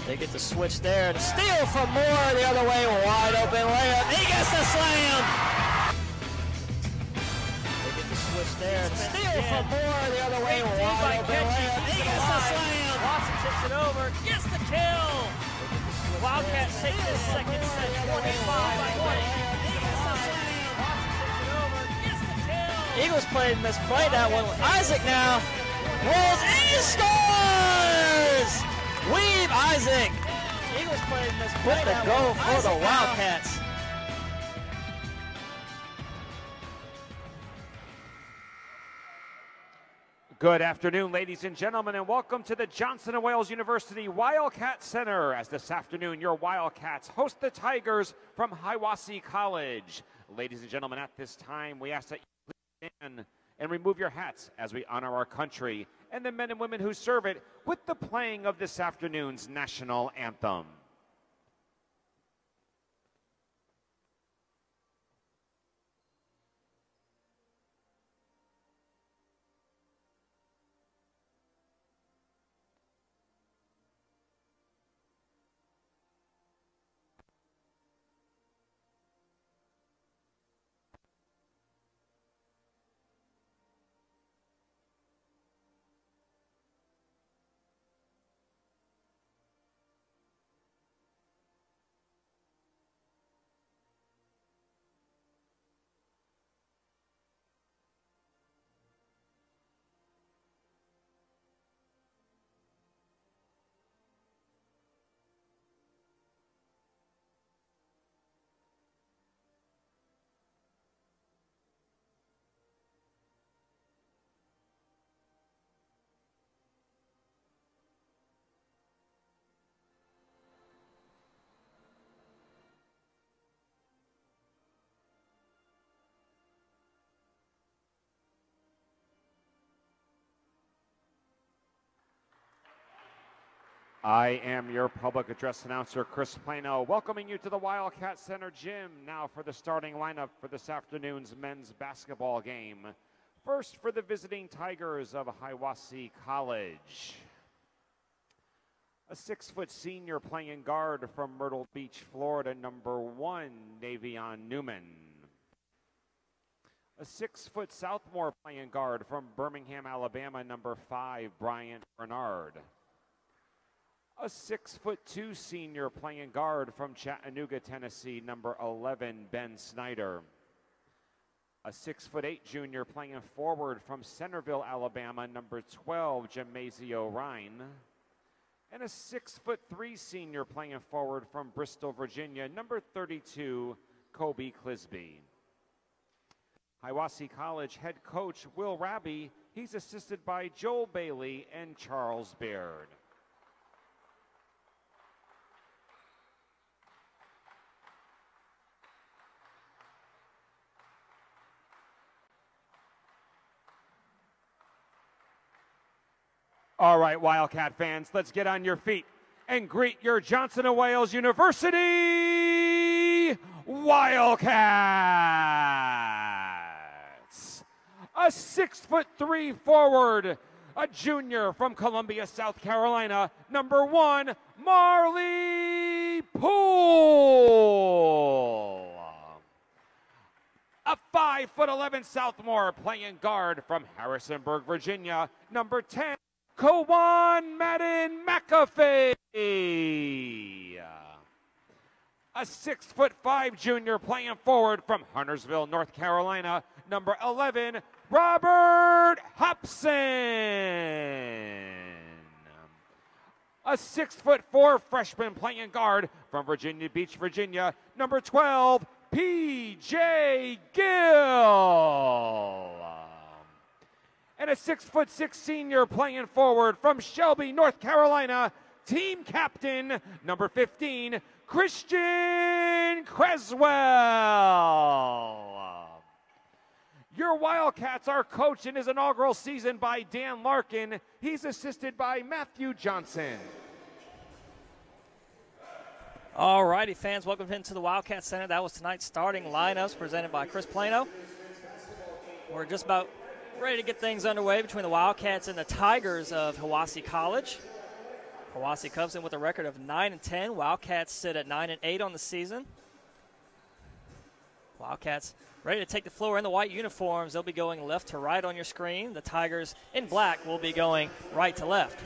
They get the switch there. The steal from Moore the other way. Wide open layup. He gets the slam. They get the switch there. The steal from Moore the other way. Wide open layup. He gets the slam. Watson tips it over. Gets the kill. Wildcats take this second set 25-20. Eagles misplayed that one. Isaac now rolls and scores! Weave Isaac. Eagles misplayed the goal for the Wildcats. Good afternoon, ladies and gentlemen, and welcome to the Johnson & Wales University Wildcat Center, as this afternoon your Wildcats host the Tigers from Hiwassee College. Ladies and gentlemen, at this time, we ask that you stand and remove your hats as we honor our country and the men and women who serve it with the playing of this afternoon's national anthem. I am your public address announcer, Chris Plano, welcoming you to the Wildcat Center gym now for the starting lineup for this afternoon's men's basketball game. First for the visiting Tigers of Hiwassee College. A 6-foot senior playing guard from Myrtle Beach, Florida, number 1, Navion Newman. A 6-foot sophomore playing guard from Birmingham, Alabama, number 5, Bryant Bernard. A 6'2" senior playing guard from Chattanooga, Tennessee, number 11, Ben Snyder. A 6'8" junior playing forward from Centerville, Alabama, number 12, Jamazio Ryan. And a 6'3" senior playing forward from Bristol, Virginia, number 32, Kobe Clisby. Hiwassee College head coach Will Raby, he's assisted by Joel Bailey and Charles Baird. All right, Wildcat fans, let's get on your feet and greet your Johnson & Wales University Wildcats. A 6'3" forward, a junior from Columbia, South Carolina, number 1, Marley Poole. A 5'11" sophomore playing guard from Harrisonburg, Virginia, number 10, Kawan Madden McAfee. A 6'5" junior playing forward from Huntersville, North Carolina, number 11, Robert Hobson. A 6'4" freshman playing guard from Virginia Beach, Virginia, number 12, P.J. Gill. And a 6'6" senior playing forward from Shelby, North Carolina, team captain, number 15, Christian Creswell. Your Wildcats are coached in his inaugural season by Dan Larkin. He's assisted by Matthew Johnson. All righty, fans, welcome into the Wildcat Center. That was tonight's starting lineups presented by Chris Plano. We're just about ready to get things underway between the Wildcats and the Tigers of Hiwassee College. Of Hiwassee comes in with a record of 9-10. Wildcats sit at 9-8 on the season. Wildcats ready to take the floor in the white uniforms. They'll be going left to right on your screen. The Tigers in black will be going right to left.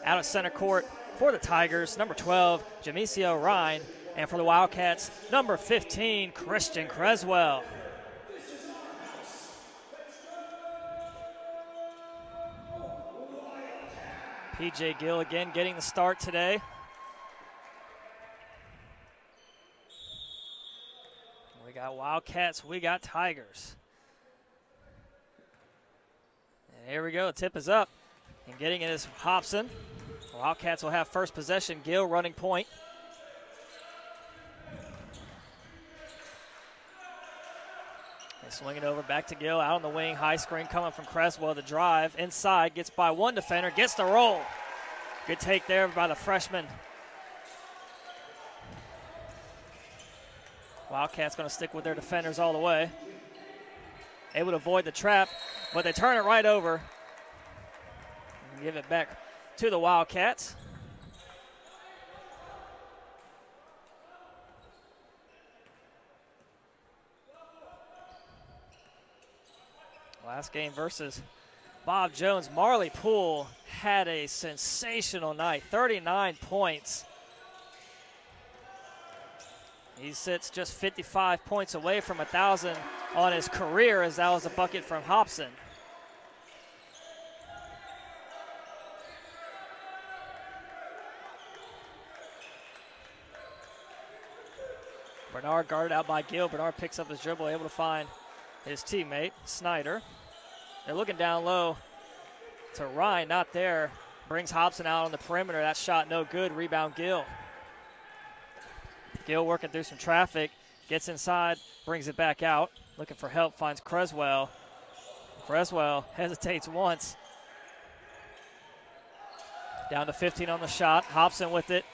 Out of center court for the Tigers, number 12, Jamisio Ryan. And for the Wildcats, number 15, Christian Creswell. P.J. Gill again getting the start today. We got Wildcats, we got Tigers. And here we go, tip is up. And getting it is Hobson. Wildcats will have first possession, Gill running point. They swing it over back to Gill, out on the wing, high screen coming from Creswell. The drive inside, gets by one defender, gets the roll. Good take there by the freshman. Wildcats going to stick with their defenders all the way. Able to avoid the trap, but they turn it right over. And give it back to the Wildcats. Last game versus Bob Jones. Marley Poole had a sensational night, 39 points. He sits just 55 points away from 1,000 on his career, as that was a bucket from Hobson. Bernard guarded out by Gill. Bernard picks up his dribble, able to find his teammate, Snyder. They're looking down low to Ryan, not there. Brings Hobson out on the perimeter. That shot no good. Rebound Gill. Gill working through some traffic. Gets inside, brings it back out. Looking for help, finds Creswell. Creswell hesitates once. Down to 15 on the shot. Hobson with it.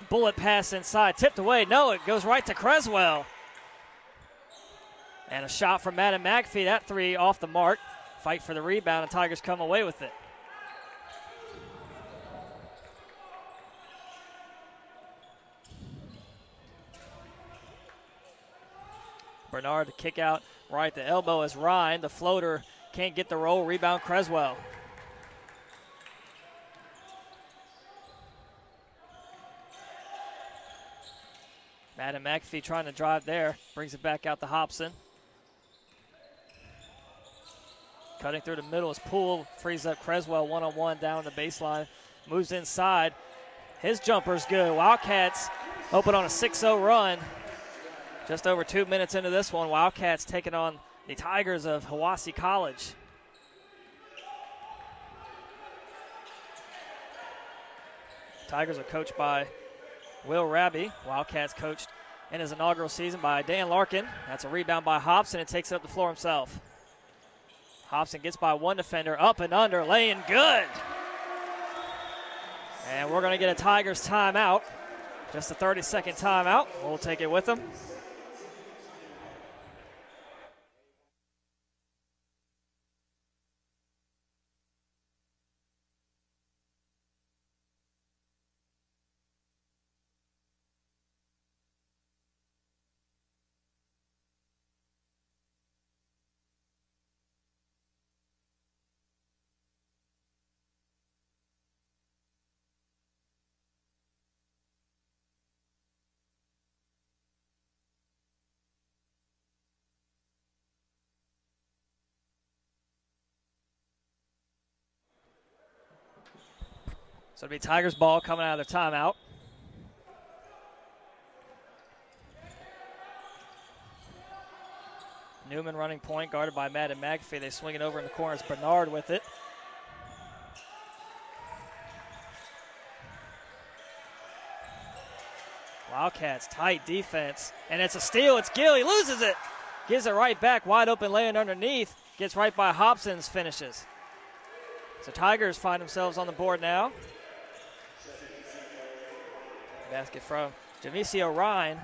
Bullet pass inside. Tipped away. No, it goes right to Creswell. And a shot from Madden McAfee. That three off the mark. Fight for the rebound, and Tigers come away with it. Bernard to kick out right at the elbow as Ryan. The floater can't get the roll. Rebound Creswell. Madden McAfee trying to drive there. Brings it back out to Hobson. Cutting through the middle is Poole. Frees up Creswell one-on-one down the baseline. Moves inside. His jumper's good. Wildcats open on a 6-0 run. Just over 2 minutes into this one, Wildcats taking on the Tigers of Hiwassee College. Tigers are coached by Will Raby. Wildcats coached in his inaugural season by Dan Larkin. That's a rebound by Hobson and takes up the floor himself. Hobson gets by one defender, up and under, laying good. And we're going to get a Tigers timeout. Just a 30-second timeout. We'll take it with them. So it'll be Tigers ball coming out of their timeout. Newman running point, guarded by Madden McAfee. They swing it over in the corner. It's Bernard with it. Wildcats, tight defense. And it's a steal. It's Gill. He loses it. Gives it right back. Wide open laying underneath. Gets right by Hobson's finishes. So Tigers find themselves on the board now. Basket from Jamisio Ryan.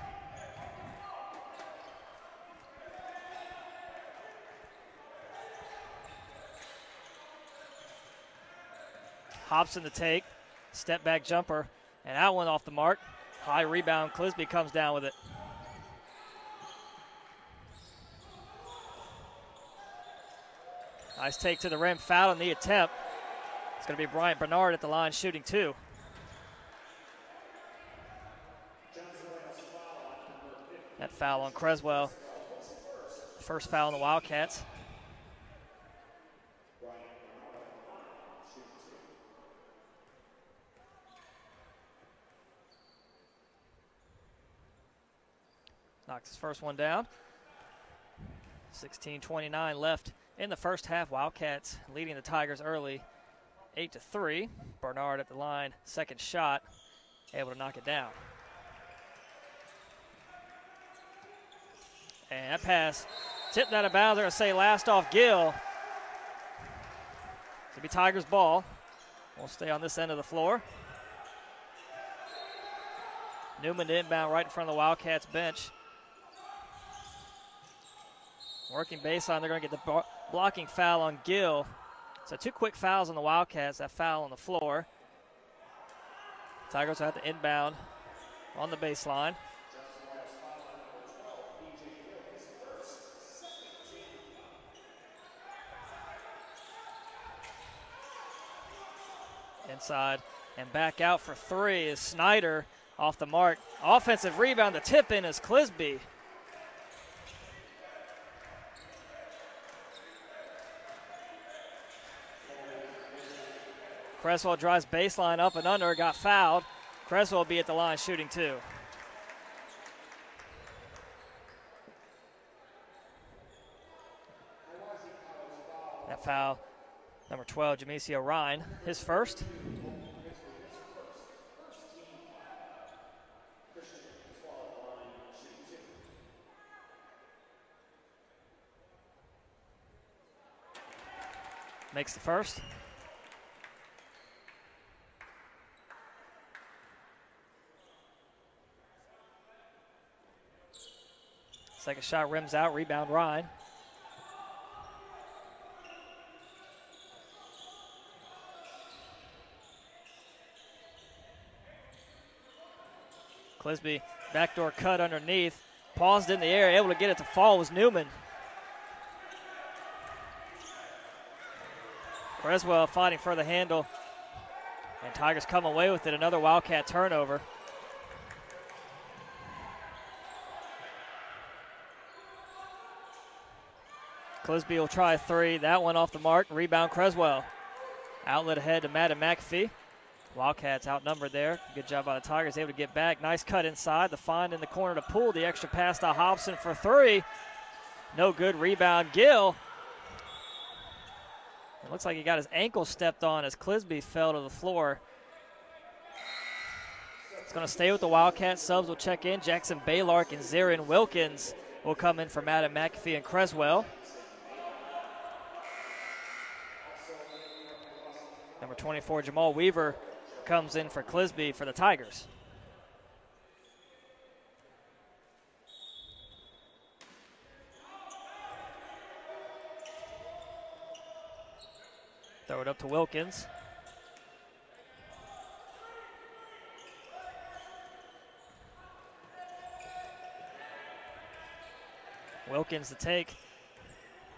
Hobson to take. Step back jumper, and that one off the mark. High rebound, Clisby comes down with it. Nice take to the rim, foul in the attempt. It's going to be Bryant Bernard at the line shooting 2. That foul on Creswell. First foul on the Wildcats. Knocks his first one down. 16:29 left in the first half. Wildcats leading the Tigers early, 8-3. Bernard at the line, second shot, able to knock it down. And that pass tipped out of bounds. They're going to say last off Gill. It'll be Tigers ball. We'll stay on this end of the floor. Newman inbound right in front of the Wildcats bench. Working baseline, they're going to get the blocking foul on Gill. So 2 quick fouls on the Wildcats, that foul on the floor. Tigers will have to inbound on the baseline. Inside and back out for 3 is Snyder off the mark. Offensive rebound, the tip in is Clisby. Creswell drives baseline up and under, got fouled. Creswell will be at the line shooting 2. That foul, number 12, Jamecio Ryan, his first. Makes the first. Second shot rims out, rebound Ryan. Clisby, backdoor cut underneath. Paused in the air, able to get it to fall was Newman. Creswell fighting for the handle. And Tigers come away with it, another Wildcat turnover. Clisby will try 3. That one off the mark. Rebound Creswell. Outlet ahead to Madden McAfee. Wildcats outnumbered there. Good job by the Tigers, able to get back. Nice cut inside. The find in the corner to Poole. The extra pass to Hobson for 3. No good. Rebound Gill. It looks like he got his ankle stepped on as Clisby fell to the floor. It's going to stay with the Wildcats. Subs will check in. Jackson Baylark and Zarin Wilkins will come in for Madden McAfee and Creswell. Number 24, Jamal Weaver, comes in for Clisby for the Tigers. Throw it up to Wilkins. Wilkins the take.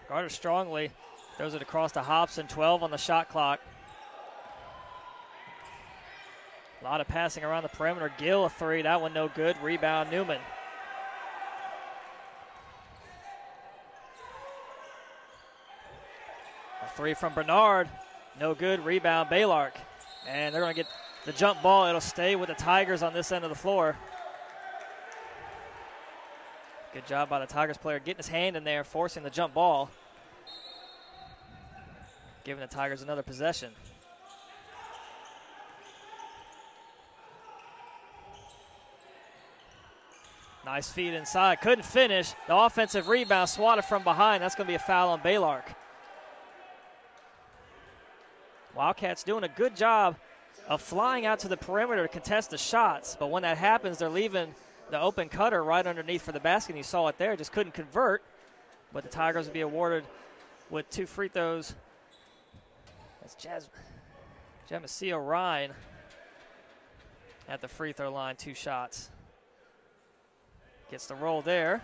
Guarded strongly. Throws it across to Hobson. 12 on the shot clock. A lot of passing around the perimeter. Gill a 3. That one no good. Rebound Newman. A 3 from Bernard. No good. Rebound Baylark. And they're going to get the jump ball. It'll stay with the Tigers on this end of the floor. Good job by the Tigers player getting his hand in there, forcing the jump ball. Giving the Tigers another possession. Nice feed inside. Couldn't finish. The offensive rebound swatted from behind. That's going to be a foul on Baylark. Wildcats doing a good job of flying out to the perimeter to contest the shots. But when that happens, they're leaving the open cutter right underneath for the basket. And you saw it there. Just couldn't convert. But the Tigers will be awarded with 2 free throws. That's Jamecio Ryan at the free throw line, 2 shots. Gets the roll there.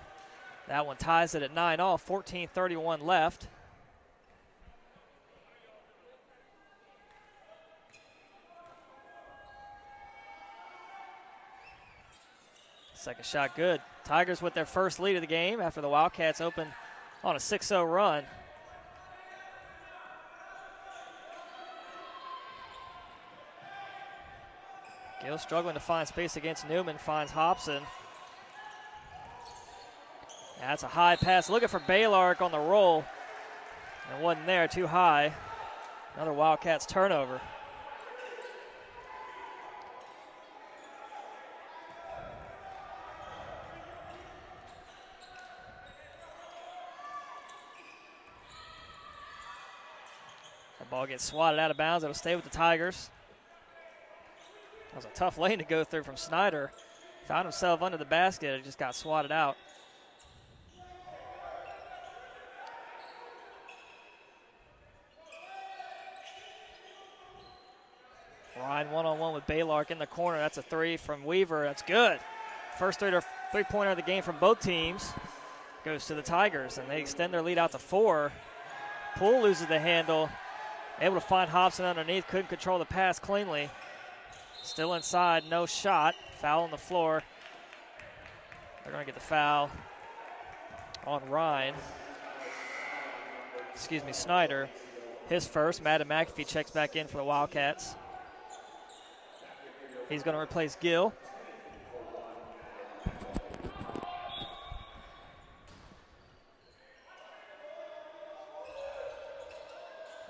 That one ties it at 9-all, 14:31 left. Second shot good. Tigers with their first lead of the game after the Wildcats opened on a 6-0 run. Gill struggling to find space against Newman, finds Hobson. That's a high pass, looking for Baylark on the roll. It wasn't there, too high. Another Wildcats turnover. The ball gets swatted out of bounds. It'll stay with the Tigers. That was a tough lane to go through from Snyder. Found himself under the basket. It just got swatted out. Ryan one-on-one with Baylark in the corner. That's a 3 from Weaver. That's good. First three-pointer of the game from both teams goes to the Tigers, and they extend their lead out to 4. Poole loses the handle. Able to find Hobson underneath. Couldn't control the pass cleanly. Still inside, no shot. Foul on the floor. They're going to get the foul on Ryan. Snyder. His first. Madden McAfee checks back in for the Wildcats. He's going to replace Gill.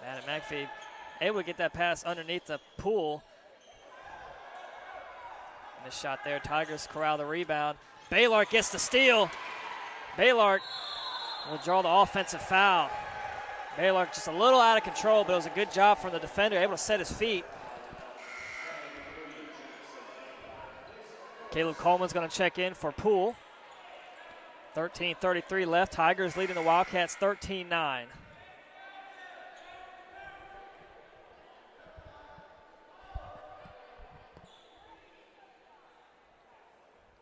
Madden McAfee able to get that pass underneath the Pool. And the shot there. Tigers corral the rebound. Baylark gets the steal. Baylark will draw the offensive foul. Baylark just a little out of control, but it was a good job from the defender, able to set his feet. Caleb Coleman's going to check in for Poole. 13:33 left. Tigers leading the Wildcats 13-9.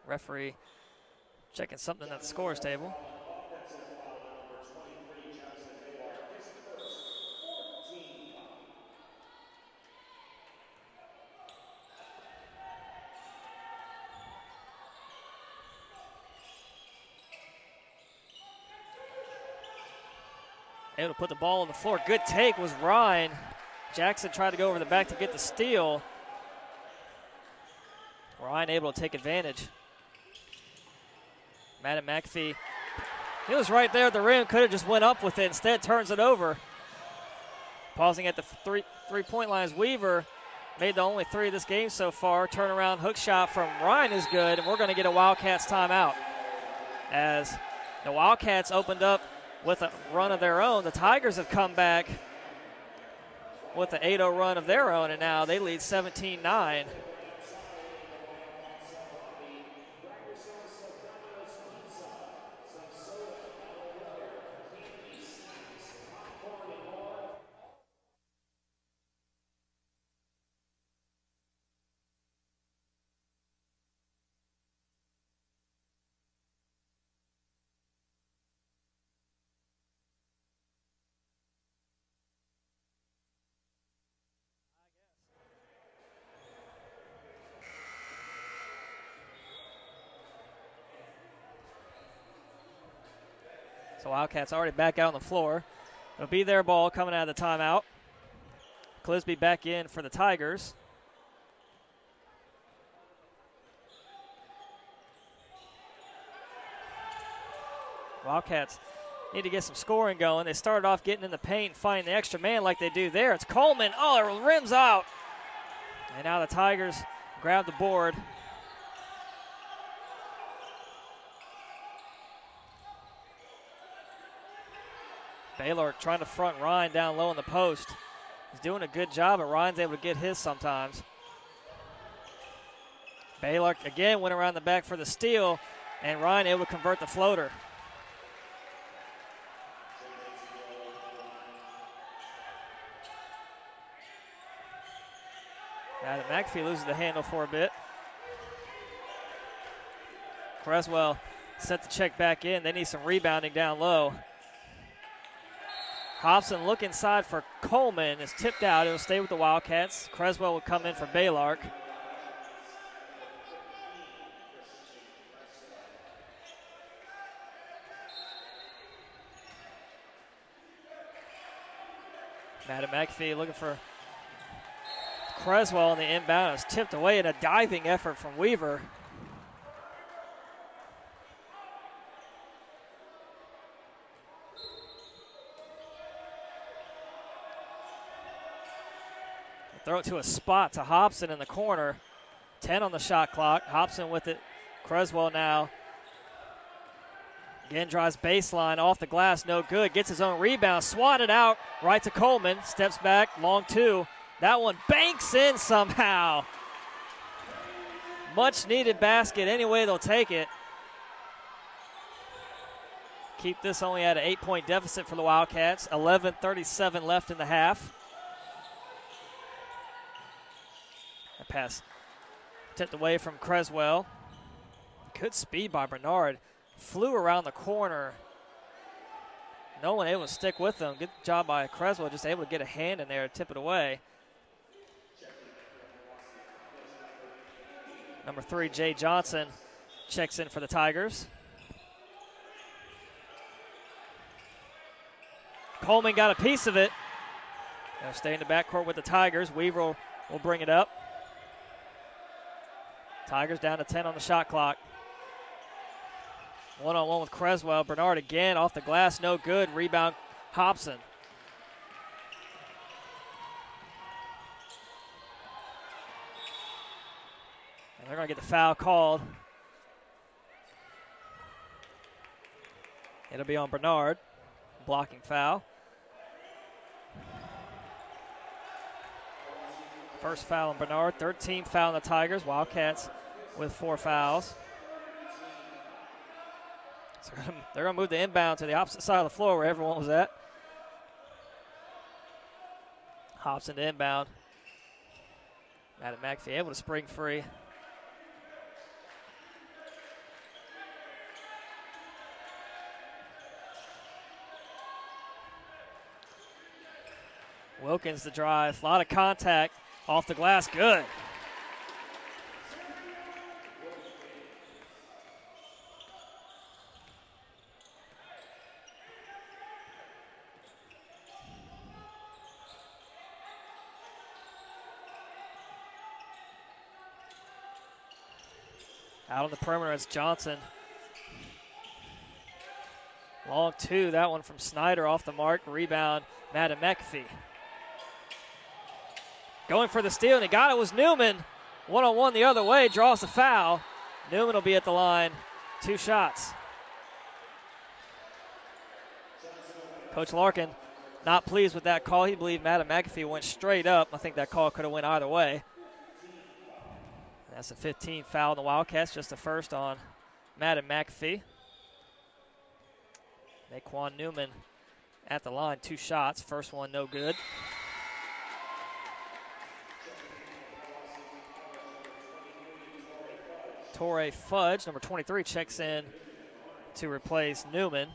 Referee checking something at the scores table. Able to put the ball on the floor. Good take was Ryan. Jackson tried to go over the back to get the steal. Ryan able to take advantage. Madden McAfee, he was right there at the rim, could have just went up with it, instead turns it over. Pausing at the three-point line is Weaver, made the only 3 of this game so far. Turnaround hook shot from Ryan is good, and we're going to get a Wildcats timeout. As the Wildcats opened up with a run of their own, the Tigers have come back with an 8-0 run of their own, and now they lead 17-9. So Wildcats already back out on the floor. It'll be their ball coming out of the timeout. Clisby back in for the Tigers. Wildcats need to get some scoring going. They started off getting in the paint, finding the extra man like they do there. It's Coleman. Oh, it rims out. And now the Tigers grab the board. Baylor trying to front Ryan down low in the post. He's doing a good job, but Ryan's able to get his sometimes. Baylor again went around the back for the steal, and Ryan able to convert the floater. Now McAfee loses the handle for a bit. Creswell set the check back in. They need some rebounding down low. Hobson look inside for Coleman. Is tipped out. It'll stay with the Wildcats. Creswell will come in for Baylark. Madden McAfee looking for Creswell on the inbound. It was tipped away in a diving effort from Weaver. Throw it to a spot to Hobson in the corner. 10 on the shot clock. Hobson with it. Creswell now. Again drives baseline off the glass, no good. Gets his own rebound, swatted out right to Coleman. Steps back, long two. That one banks in somehow. Much needed basket. Any way they'll take it. Keep this only at an 8-point deficit for the Wildcats. 11:37 left in the half. That pass tipped away from Creswell. Good speed by Bernard. Flew around the corner. No one able to stick with them. Good job by Creswell, just able to get a hand in there and tip it away. Number 3, Jay Johnson, checks in for the Tigers. Coleman got a piece of it. They'll stay in the backcourt with the Tigers. Weaver will bring it up. Tigers down to 10 on the shot clock. One-on-one with Creswell. Bernard again off the glass, no good. Rebound, Hobson. And they're going to get the foul called. It'll be on Bernard. Blocking foul. First foul on Bernard. 13th foul on the Tigers. Wildcats with 4 fouls. So they're going to move the inbound to the opposite side of the floor where everyone was at. Hobson to inbound. Madden McAfee able to spring free. Wilkins the drive. A lot of contact off the glass. Good. Out on the perimeter, it's Johnson. Long two, that one from Snyder off the mark. Rebound, Madden McAfee. Going for the steal, and he got it was Newman. One-on-one the other way, draws the foul. Newman will be at the line. 2 shots. Coach Larkin not pleased with that call. He believed Madden McAfee went straight up. I think that call could have went either way. That's a 15th foul in the Wildcats, just the first on Madden McAfee. Naquan Newman at the line, 2 shots. First one no good. Torrey Fudge, number 23, checks in to replace Newman.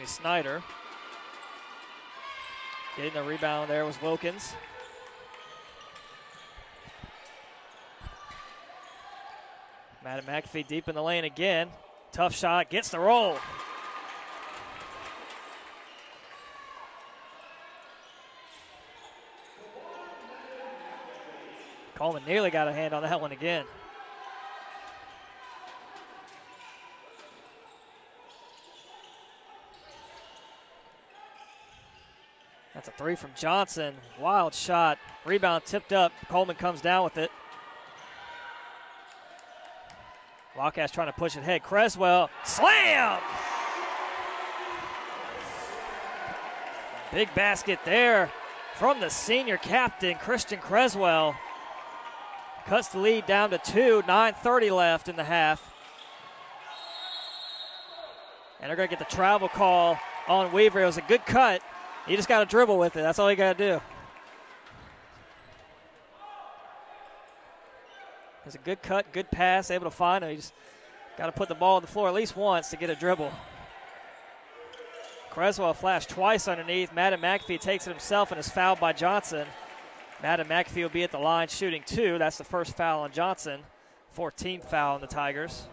Snyder. Getting the rebound there was Wilkins. Madden McAfee deep in the lane again. Tough shot, gets the roll. Coleman nearly got a hand on that one again. That's a 3 from Johnson. Wild shot. Rebound tipped up. Coleman comes down with it. Wildcats trying to push it ahead. Creswell, slam! Big basket there from the senior captain, Christian Creswell. Cuts the lead down to 2, 9:30 left in the half. And they're going to get the travel call on Weaver. It was a good cut. You just got to dribble with it. That's all you got to do. There's a good cut, good pass, able to find him. He's got to put the ball on the floor at least once to get a dribble. Creswell flashed twice underneath. Madden McAfee takes it himself and is fouled by Johnson. Madden McAfee will be at the line shooting 2. That's the first foul on Johnson. 14th foul on the Tigers.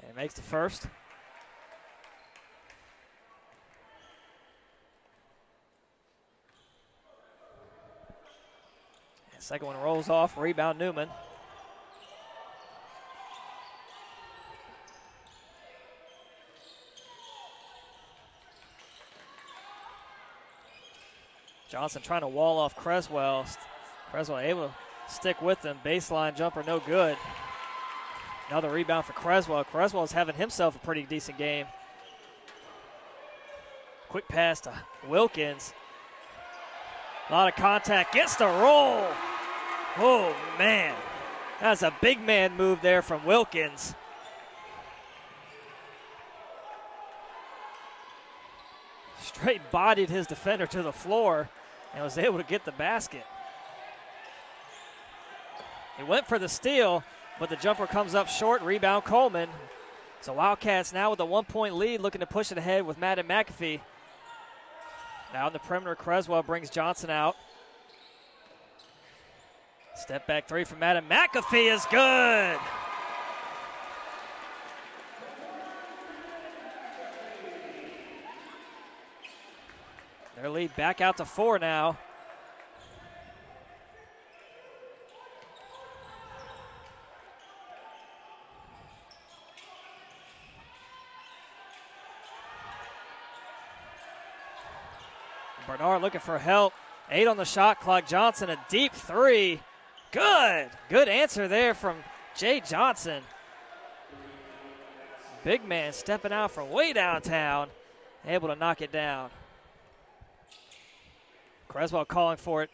And makes the first. And second one rolls off. Rebound Newman. Johnson trying to wall off Creswell. Creswell able to stick with him. Baseline jumper, no good. Another rebound for Creswell. Creswell is having himself a pretty decent game. Quick pass to Wilkins. A lot of contact. Gets the roll. Oh, man. That's a big man move there from Wilkins. Straight bodied his defender to the floor and was able to get the basket. He went for the steal, but the jumper comes up short. Rebound Coleman. So Wildcats now with a 1-point lead, looking to push it ahead with Madden McAfee. Now in the perimeter, Creswell brings Johnson out. Step back three from Madden McAfee is good. Their lead back out to 4 now. Bernard looking for help. 8 on the shot clock. Johnson, a deep 3. Good. Good answer there from Jay Johnson. Big man stepping out from way downtown. Able to knock it down. Creswell calling for it.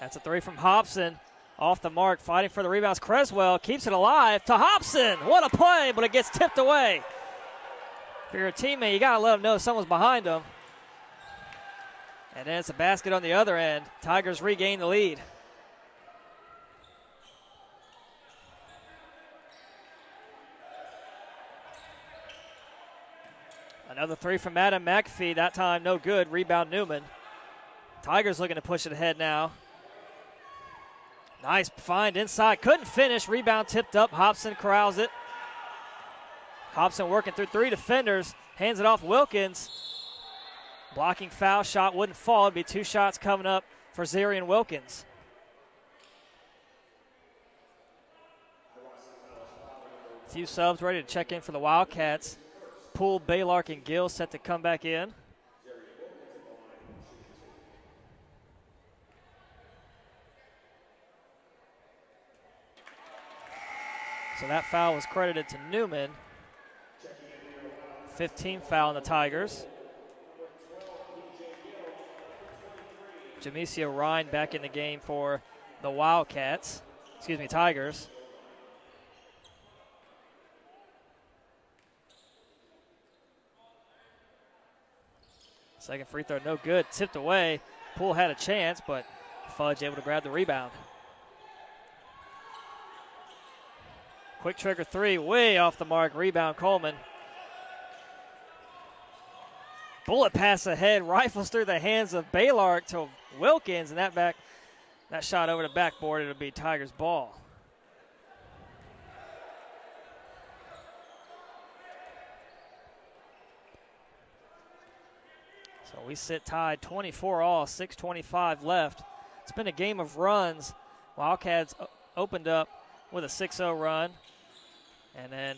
That's a 3 from Hobson. Off the mark, fighting for the rebounds. Creswell keeps it alive to Hobson. What a play, but it gets tipped away. If you're a teammate, you got to let them know someone's behind them. And then it's a basket on the other end. Tigers regain the lead. Another 3 from Madden McAfee. That time no good. Rebound Newman. Tigers looking to push it ahead now. Nice find inside. Couldn't finish. Rebound tipped up. Hobson corrals it. Hobson working through 3 defenders. Hands it off Wilkins. Blocking foul. Shot wouldn't fall. It'd be 2 shots coming up for Zarian Wilkins. A few subs ready to check in for the Wildcats. Poole, Baylark, and Gill set to come back in. So that foul was credited to Newman. 15th foul on the Tigers. Jamesia Ryan back in the game for the Wildcats. Excuse me, Tigers. Second free throw, no good. Tipped away. Poole had a chance, but Fudge able to grab the rebound. Quick trigger 3, way off the mark. Rebound Coleman. Bullet pass ahead, rifles through the hands of Baylark to Wilkins, and that shot over the backboard. It'll be Tigers' ball. So we sit tied 24-all, 6:25 left. It's been a game of runs. Wildcats opened up with a 6-0 run, and then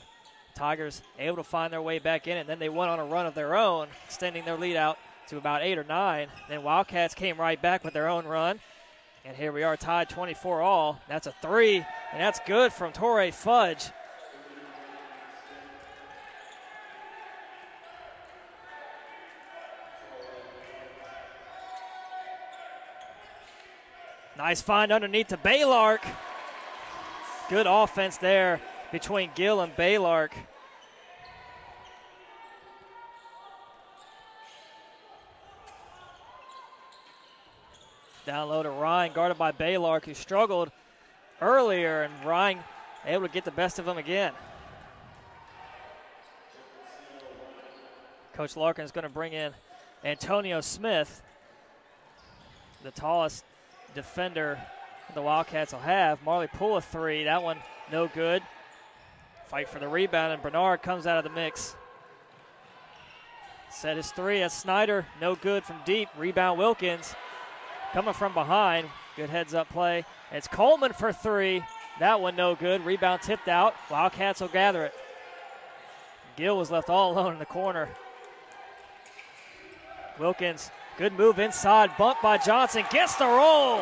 Tigers able to find their way back in, and then they went on a run of their own, extending their lead out to about 8 or 9. Then Wildcats came right back with their own run, and here we are tied 24-all. That's a 3, and that's good from Torrey Fudge. Nice find underneath to Baylark. Good offense there between Gill and Baylark. Down low to Ryan, guarded by Baylark, who struggled earlier, and Ryan able to get the best of him again. Coach Larkin is going to bring in Antonio Smith, the tallest defender the Wildcats will have. Marley Poole a three. That one no good. Fight for the rebound, and Bernard comes out of the mix. Set his three. That's Snyder. No good from deep. Rebound Wilkins. Coming from behind. Good heads-up play. It's Coleman for three. That one no good. Rebound tipped out. Wildcats will gather it. Gill was left all alone in the corner. Wilkins, good move inside. Bumped by Johnson. Gets the roll.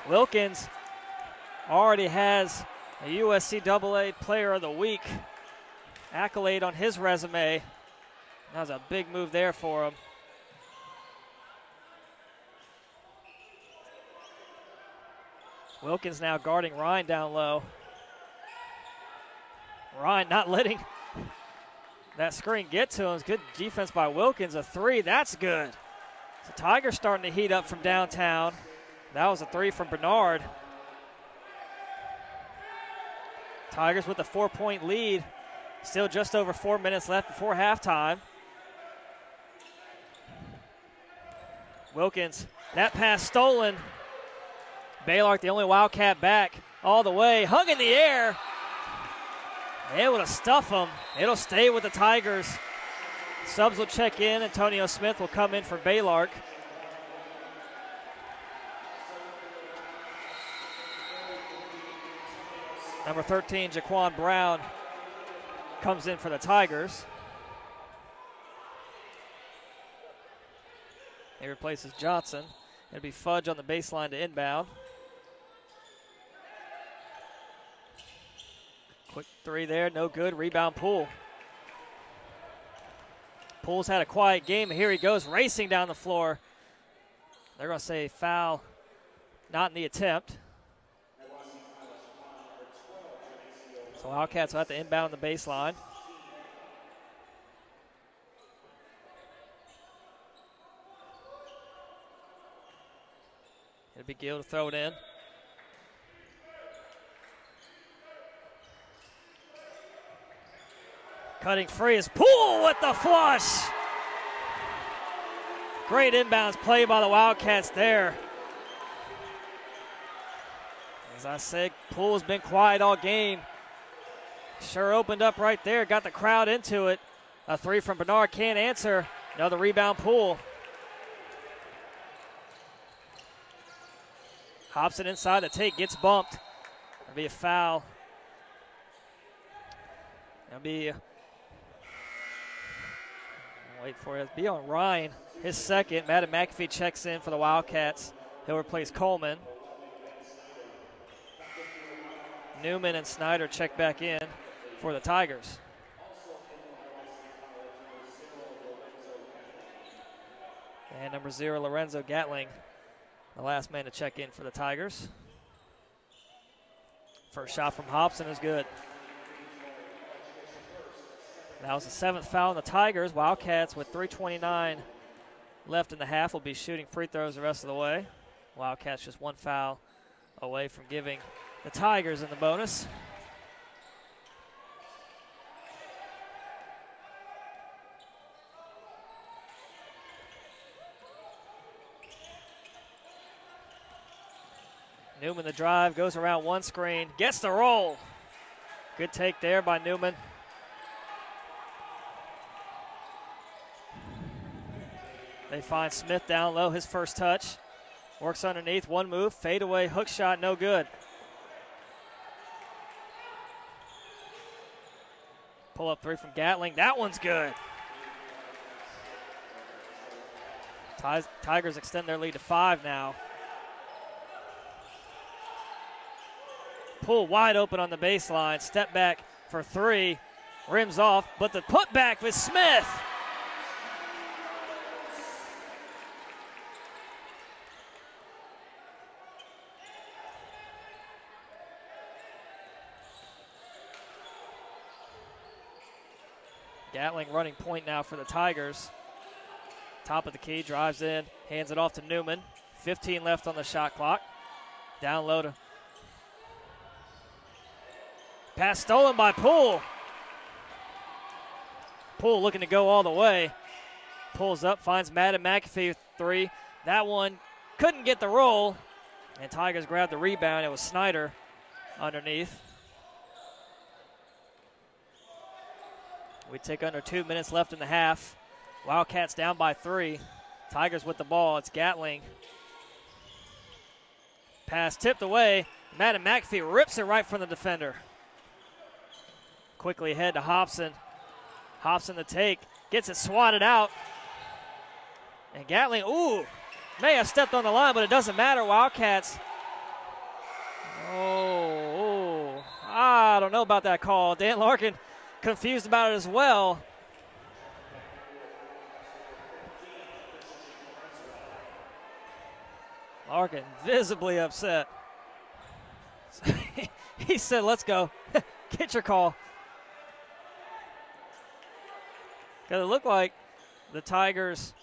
Wilkins already has a USC AA Player of the Week accolade on his resume. That was a big move there for him. Wilkins now guarding Ryan down low. Ryan not letting that screen get to him. Good defense by Wilkins. A three, that's good. So Tigers starting to heat up from downtown. That was a three from Bernard. Tigers with a 4-point lead. Still just over 4 minutes left before halftime. Wilkins, that pass stolen. Baylark, the only Wildcat back all the way. Hung in the air. Able to stuff him. It'll stay with the Tigers. Subs will check in. Antonio Smith will come in for Baylark. Number 13, Jaquan Brown, comes in for the Tigers. He replaces Johnson. It'll be Fudge on the baseline to inbound. Quick three there, no good. Rebound Poole. Poole's had a quiet game, and here he goes racing down the floor. They're going to say foul, not in the attempt. So Wildcats will have to inbound the baseline. It'll be Gill to throw it in. Cutting free is Poole with the flush. Great inbounds play by the Wildcats there. As I said, Poole's been quiet all game. Sure opened up right there, got the crowd into it. A three from Bernard, can't answer. Another rebound, Poole. Hobson inside to take, gets bumped. That'll be a foul. That'll be, wait for it, it'll be on Ryan. His second. Madden McAfee checks in for the Wildcats. He'll replace Coleman. Newman and Snyder check back in for the Tigers. And number 0, Lorenzo Gatling, the last man to check in for the Tigers. First shot from Hobson is good. That was the 7th foul on the Tigers. Wildcats with 3:29 left in the half will be shooting free throws the rest of the way. Wildcats just 1 foul away from giving the Tigers in the bonus. Newman the drive, goes around one screen, gets the roll. Good take there by Newman. They find Smith down low, his first touch. Works underneath, one move, fade away, hook shot, no good. Pull up three from Gatling, that one's good. Tigers extend their lead to 5 now. Poole wide open on the baseline, step back for 3, rims off, but the putback with Smith. Gatling running point now for the Tigers. Top of the key, drives in, hands it off to Newman. 15 left on the shot clock. Down low to pass stolen by Poole. Poole looking to go all the way. Pulls up, finds Madden McAfee 3. That one couldn't get the roll, and Tigers grabbed the rebound. It was Snyder underneath. We take under 2 minutes left in the half. Wildcats down by 3. Tigers with the ball. It's Gatling. Pass tipped away. Madden McAfee rips it right from the defender. Quickly ahead to Hobson. Hobson the take. Gets it swatted out. And Gatling, may have stepped on the line, but it doesn't matter. Wildcats. I don't know about that call. Dan Larkin confused about it as well. Larkin visibly upset. He said, let's go. Get your call. Because it looked like the Tigers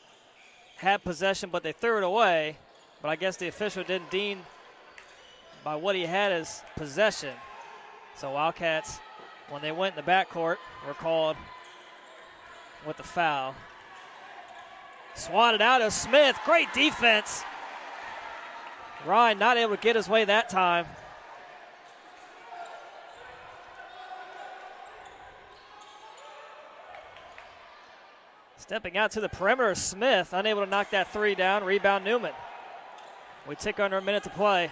had possession, but they threw it away. But I guess the official didn't deem by what he had as possession. So Wildcats, when they went in the backcourt, were called with the foul. Swatted out of Smith. Great defense. Ryan not able to get his way that time. Stepping out to the perimeter, Smith, unable to knock that three down. Rebound Newman. We tick under a minute to play.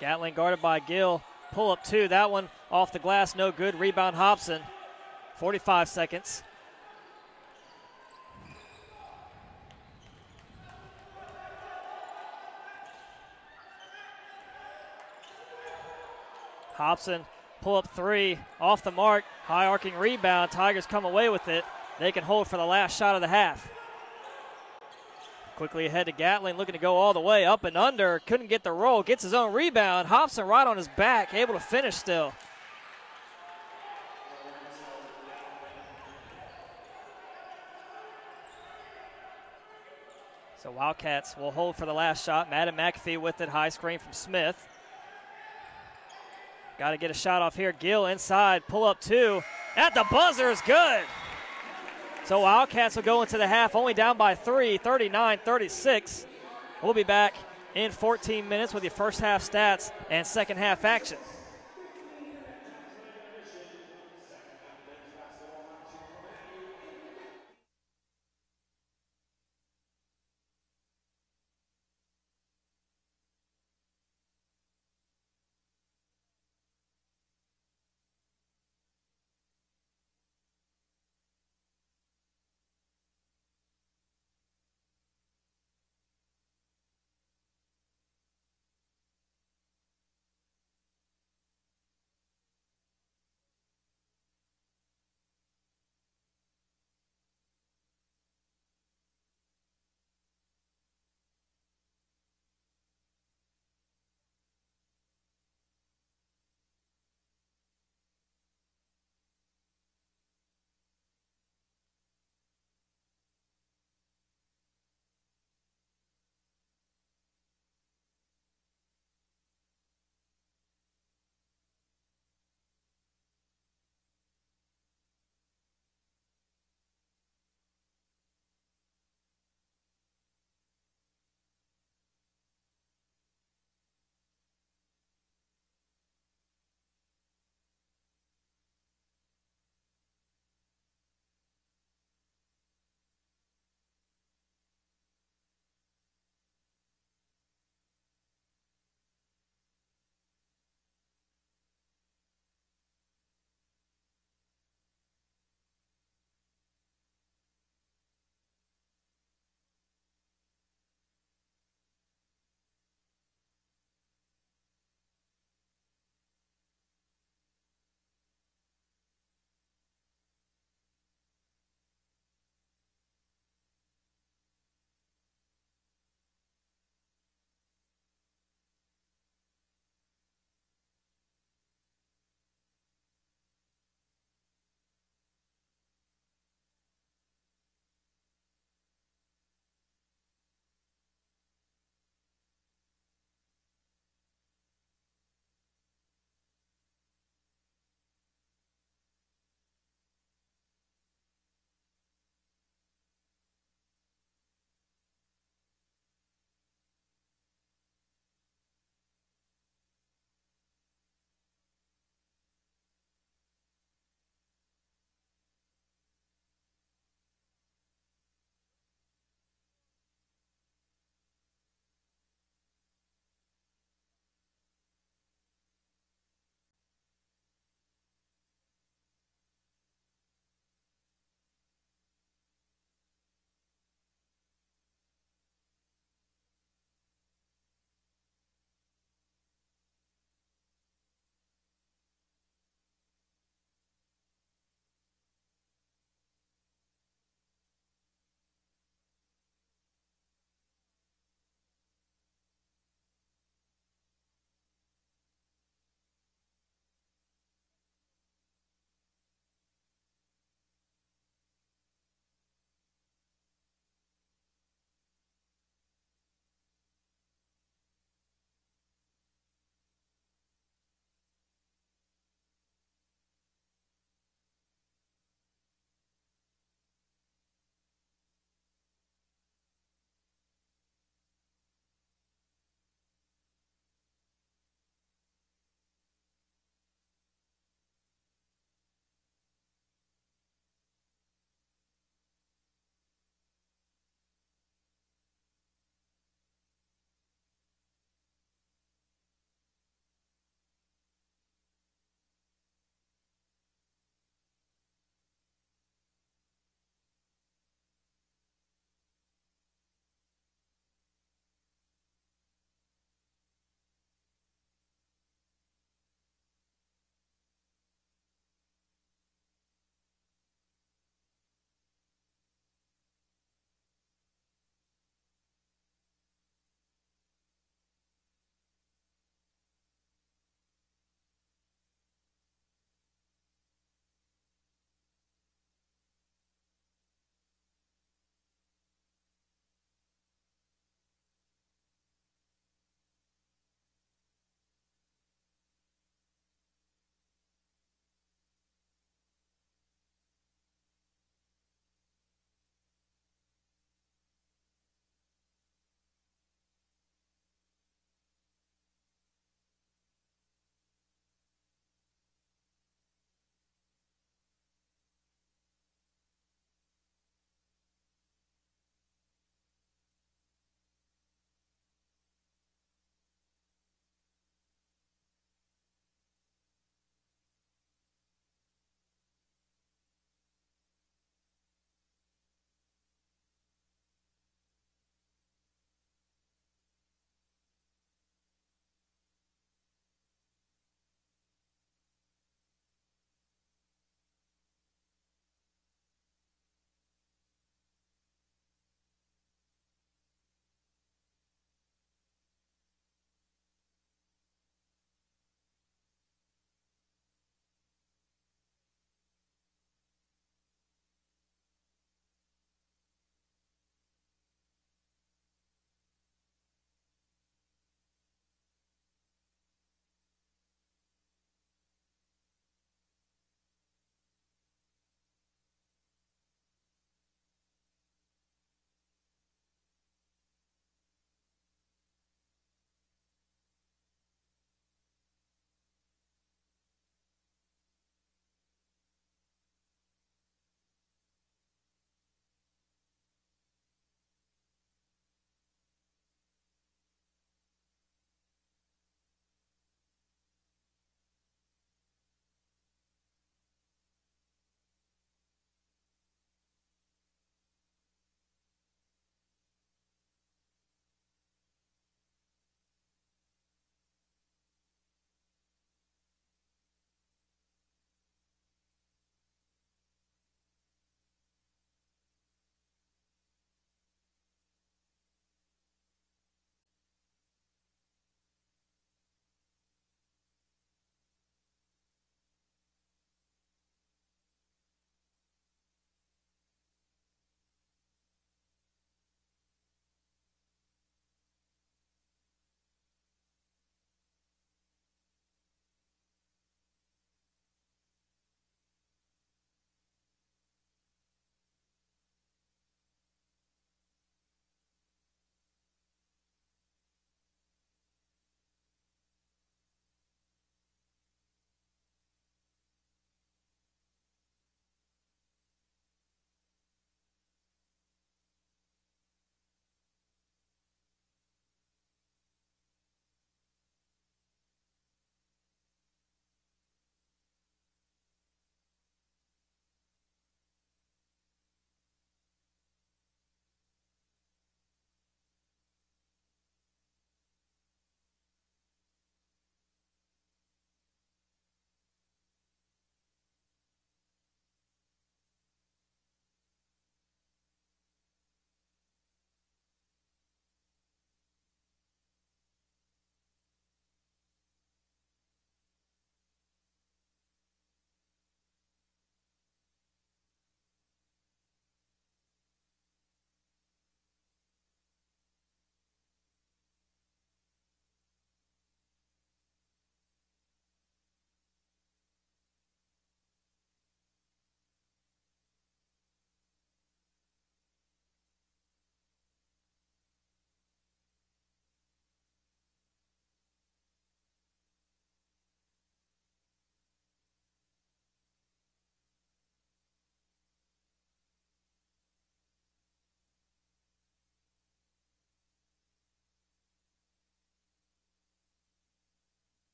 Gatling guarded by Gill. Pull up 2. That one off the glass, no good. Rebound Hobson. 45 seconds. Hobson, pull up 3, off the mark, high arcing rebound. Tigers come away with it. They can hold for the last shot of the half. Quickly ahead to Gatling, looking to go all the way, up and under. Couldn't get the roll, gets his own rebound. Hobson right on his back, able to finish still. So Wildcats will hold for the last shot. Madden McAfee with it, high screen from Smith. Got to get a shot off here. Gill inside, pull up 2. At the buzzer is good. So Wildcats will go into the half only down by 3, 39-36. We'll be back in 14 minutes with your first half stats and second half action.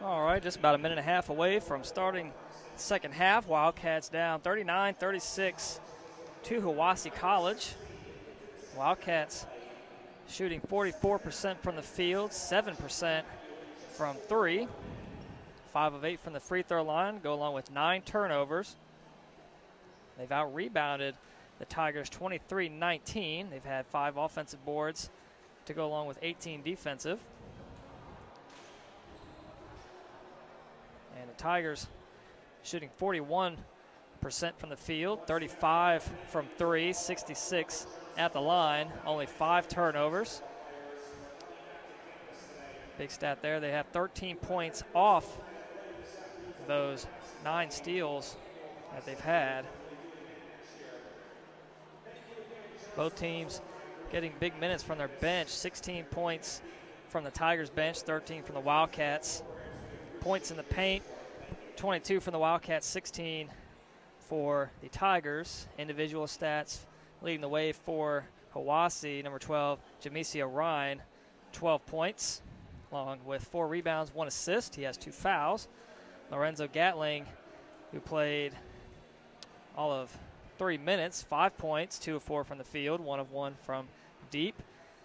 All right, just about a minute and a half away from starting the second half. Wildcats down 39-36 to Hiwassee College. Wildcats shooting 44% from the field, 7% from three, 5 of 8 from the free throw line, go along with 9 turnovers. They've out-rebounded the Tigers 23-19. They've had 5 offensive boards to go along with 18 defensive. And the Tigers shooting 41% from the field, 35 from three, 66 at the line, only 5 turnovers. Big stat there. They have 13 points off those 9 steals that they've had. Both teams getting big minutes from their bench, 16 points from the Tigers bench, 13 from the Wildcats. Points in the paint, 22 from the Wildcats, 16 for the Tigers. Individual stats leading the way for Hiwassee, number 12, Jamesia Ryan, 12 points, along with 4 rebounds, 1 assist. He has 2 fouls. Lorenzo Gatling, who played all of 3 minutes, 5 points, 2 of 4 from the field, 1 of 1 from deep.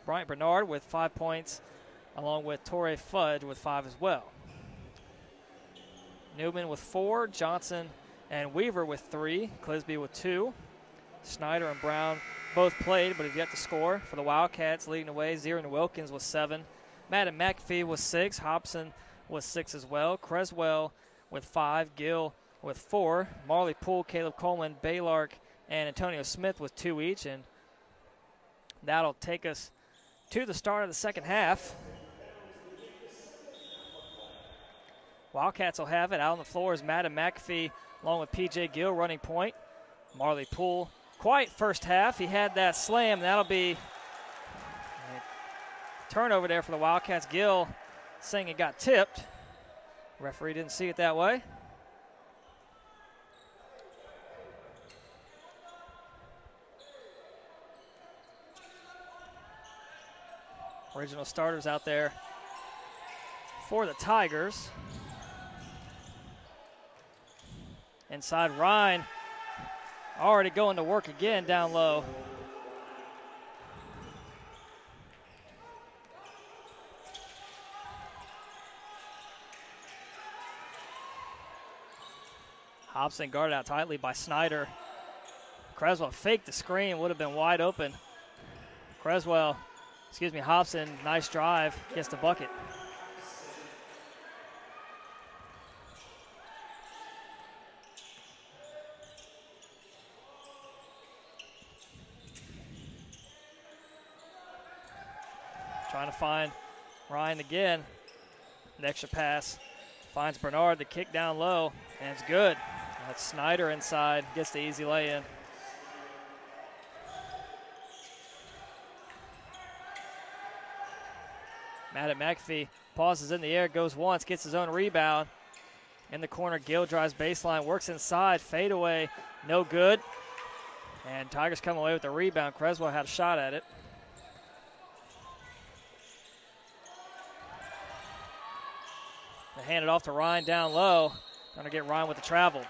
Bryant Bernard with 5 points, along with Torrey Fudge with 5 as well. Newman with 4, Johnson and Weaver with 3, Clisby with 2. Snyder and Brown both played but have yet to score. For the Wildcats, leading the way, Zieran Wilkins with 7. Madden McAfee with 6, Hobson with 6 as well. Creswell with 5, Gill with 4. Marley Poole, Caleb Coleman, Baylark, and Antonio Smith with 2 each. And that'll take us to the start of the second half. Wildcats will have it. Out on the floor is Madden McAfee along with P.J. Gill running point. Marley Poole, quiet first half. He had that slam. That'll be a turnover there for the Wildcats. Gill saying it got tipped. Referee didn't see it that way. Original starters out there for the Tigers. Inside, Ryan already going to work again down low. Hobson guarded out tightly by Snyder. Creswell faked the screen, would have been wide open. Hobson, nice drive, gets the bucket. Trying to find Ryan again. An extra pass. Finds Bernard, the kick down low, and it's good. That's Snyder inside, gets the easy lay-in. Madden McAfee pauses in the air, goes once, gets his own rebound. In the corner, Gill drives baseline, works inside, fade away, no good. And Tigers come away with the rebound. Creswell had a shot at it. They hand it off to Ryan down low. Trying to get Ryan with the travel.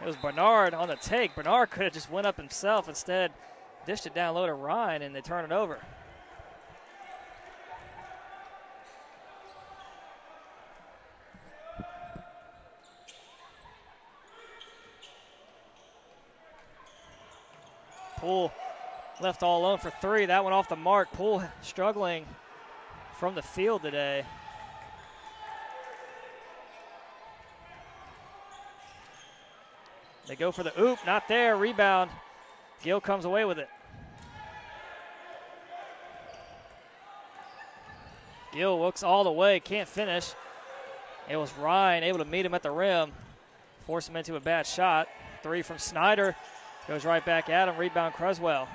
It was Bernard on the take. Bernard could have just went up himself. Instead, dished it down low to Ryan, and they turn it over. Poole left all alone for 3. That one off the mark. Poole struggling from the field today. They go for the oop, not there, rebound. Gill comes away with it. Gill looks all the way, can't finish. It was Ryan able to meet him at the rim, force him into a bad shot. 3 from Snyder, goes right back at him, rebound Creswell.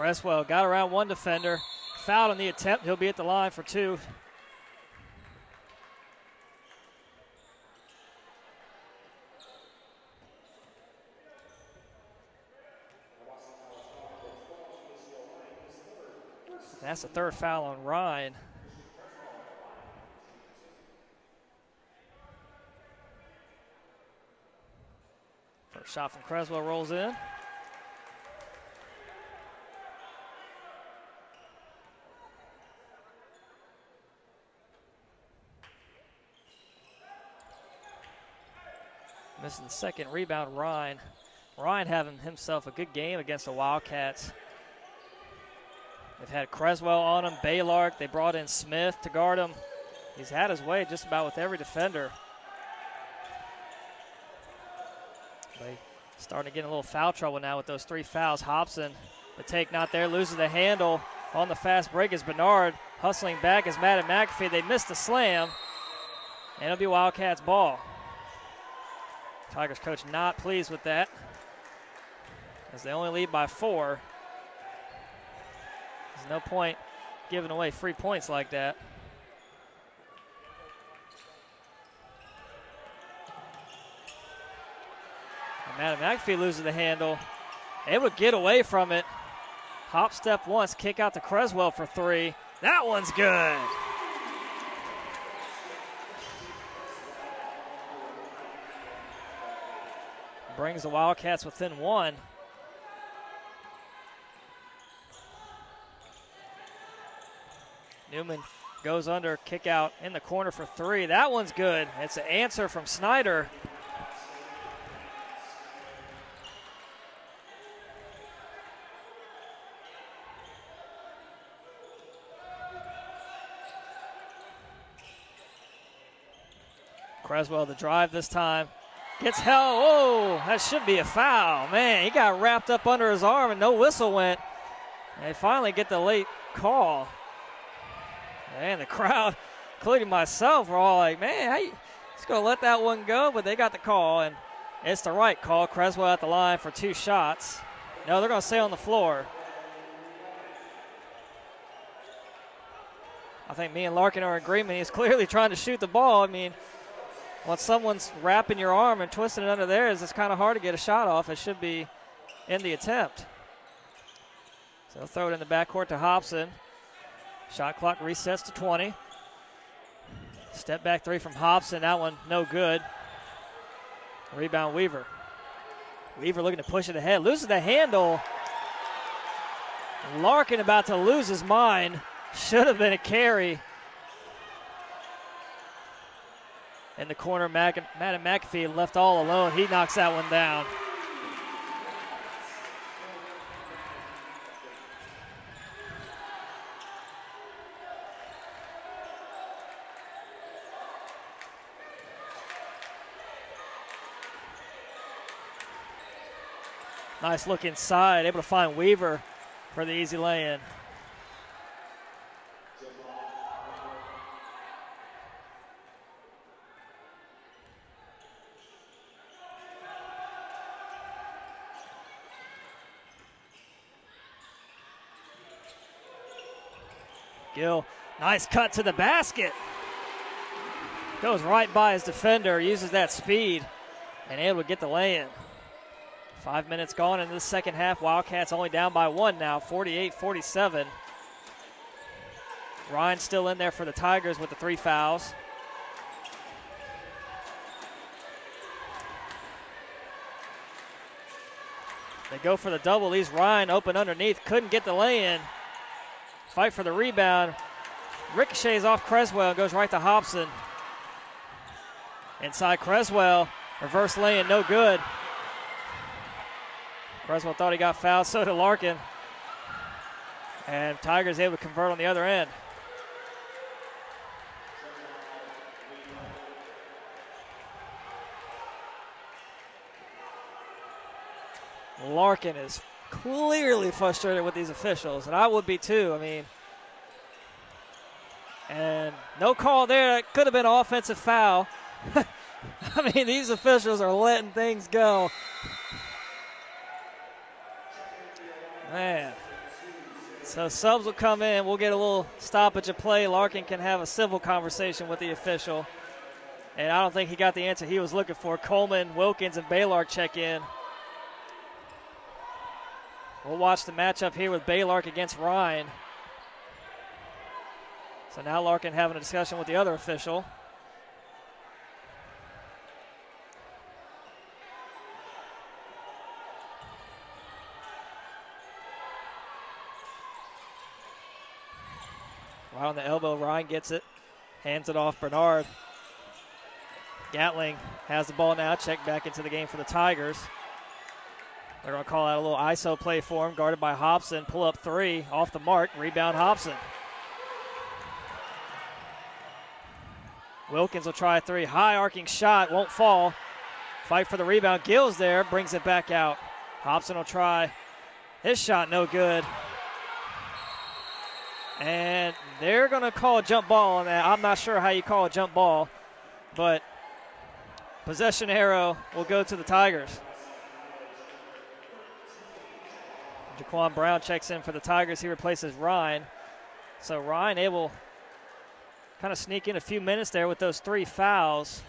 Creswell got around one defender, fouled on the attempt. He'll be at the line for 2. That's the 3rd foul on Ryan. First shot from Creswell rolls in. Missing the 2nd rebound, Ryan. Ryan having himself a good game against the Wildcats. They've had Creswell on him, Baylark. They brought in Smith to guard him. He's had his way just about with every defender. They starting to get in a little foul trouble now with those 3 fouls. Hobson, the take not there, loses the handle on the fast break as Bernard hustling back as Matt and McAfee. They missed the slam, and it'll be Wildcats ball. Tigers coach not pleased with that as they only lead by 4. There's no point giving away free points like that. And Matt McAfee loses the handle. Able to get away from it. Hop step once, kick out to Creswell for 3. That one's good. Brings the Wildcats within 1. Newman goes under, kick out in the corner for 3. That one's good. It's an answer from Snyder. Creswell the drive this time. Gets held. Whoa, that should be a foul. Man, he got wrapped up under his arm and no whistle went. And they finally get the late call. And the crowd, including myself, were all like, man, he's going to let that one go. But they got the call, and it's the right call. Creswell at the line for 2 shots. No, they're going to stay on the floor. I think me and Larkin are in agreement. He's clearly trying to shoot the ball. I mean, once someone's wrapping your arm and twisting it under theirs, it's kind of hard to get a shot off. It should be in the attempt. So they'll throw it in the backcourt to Hobson. Shot clock resets to 20. Step back 3 from Hobson. That one no good. Rebound Weaver. Weaver looking to push it ahead. Loses the handle. Larkin about to lose his mind. Should have been a carry. In the corner, Matt and McAfee left all alone. He knocks that one down. Nice look inside, able to find Weaver for the easy lay-in. Gill, nice cut to the basket. Goes right by his defender, uses that speed, and able to get the lay-in. 5 minutes gone in the second half. Wildcats only down by 1 now, 48-47. Ryan still in there for the Tigers with the 3 fouls. They go for the double. Leaves Ryan open underneath. Couldn't get the lay-in. Fight for the rebound. Ricochets off Creswell and goes right to Hobson. Inside Creswell. Reverse lay-in, no good. Creswell thought he got fouled, so did Larkin. And Tigers able to convert on the other end. Larkin is clearly frustrated with these officials, and I would be too. I mean, and no call there. It could have been an offensive foul. I mean, these officials are letting things go. Man, So subs will come in. We'll get a little stoppage of play. Larkin can have a civil conversation with the official. And I don't think he got the answer he was looking for. Coleman, Wilkins, and Baylark check in. We'll watch the matchup here with Baylark against Ryan. So now Larkin having a discussion with the other official. Right on the elbow, Ryan gets it, hands it off Bernard. Gatling has the ball now, checked back into the game for the Tigers. They're going to call out a little ISO play for him, guarded by Hobson. Pull up three, off the mark, rebound Hobson. Wilkins will try a three, high arcing shot, won't fall. Fight for the rebound, Gills there, brings it back out. Hobson will try his shot, no good. And they're going to call a jump ball on that. I'm not sure how you call a jump ball, but possession arrow will go to the Tigers. Jaquan Brown checks in for the Tigers. He replaces Ryan. So Ryan able kind of sneak in a few minutes there with those three fouls.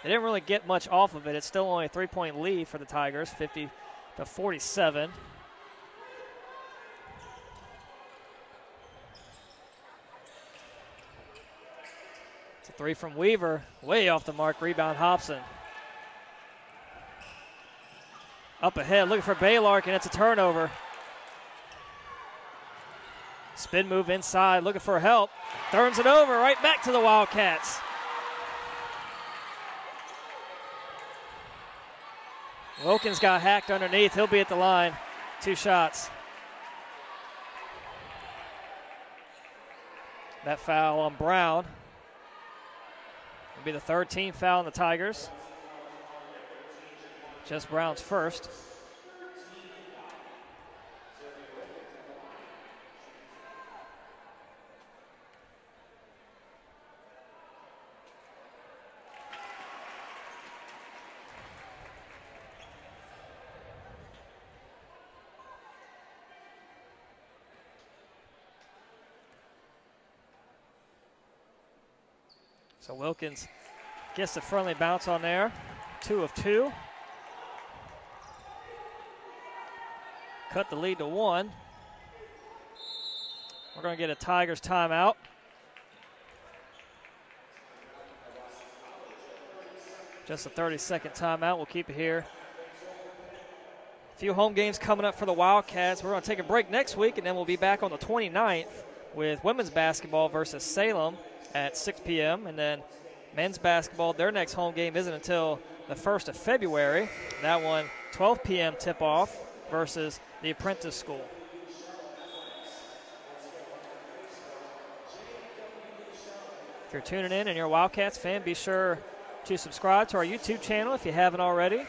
They didn't really get much off of it. It's still only a 3-point lead for the Tigers, 50-47. It's a three from Weaver, way off the mark, rebound Hobson. Up ahead, looking for Baylark, and it's a turnover. Spin move inside, looking for help. Turns it over, right back to the Wildcats. Wilkins got hacked underneath. He'll be at the line. 2 shots. That foul on Brown will be the 3rd team foul on the Tigers. Just Brown's first. So Wilkins gets the friendly bounce on there. 2 of 2. Cut the lead to 1. We're going to get a Tigers timeout. Just a 30-second timeout. We'll keep it here. A few home games coming up for the Wildcats. We're going to take a break next week, and then we'll be back on the 29th with women's basketball versus Salem at 6 p.m. And then men's basketball, their next home game isn't until the 1st of February. That one, 12 p.m. tip-off versus the Apprentice School. If you're tuning in and you're a Wildcats fan, be sure to subscribe to our YouTube channel if you haven't already.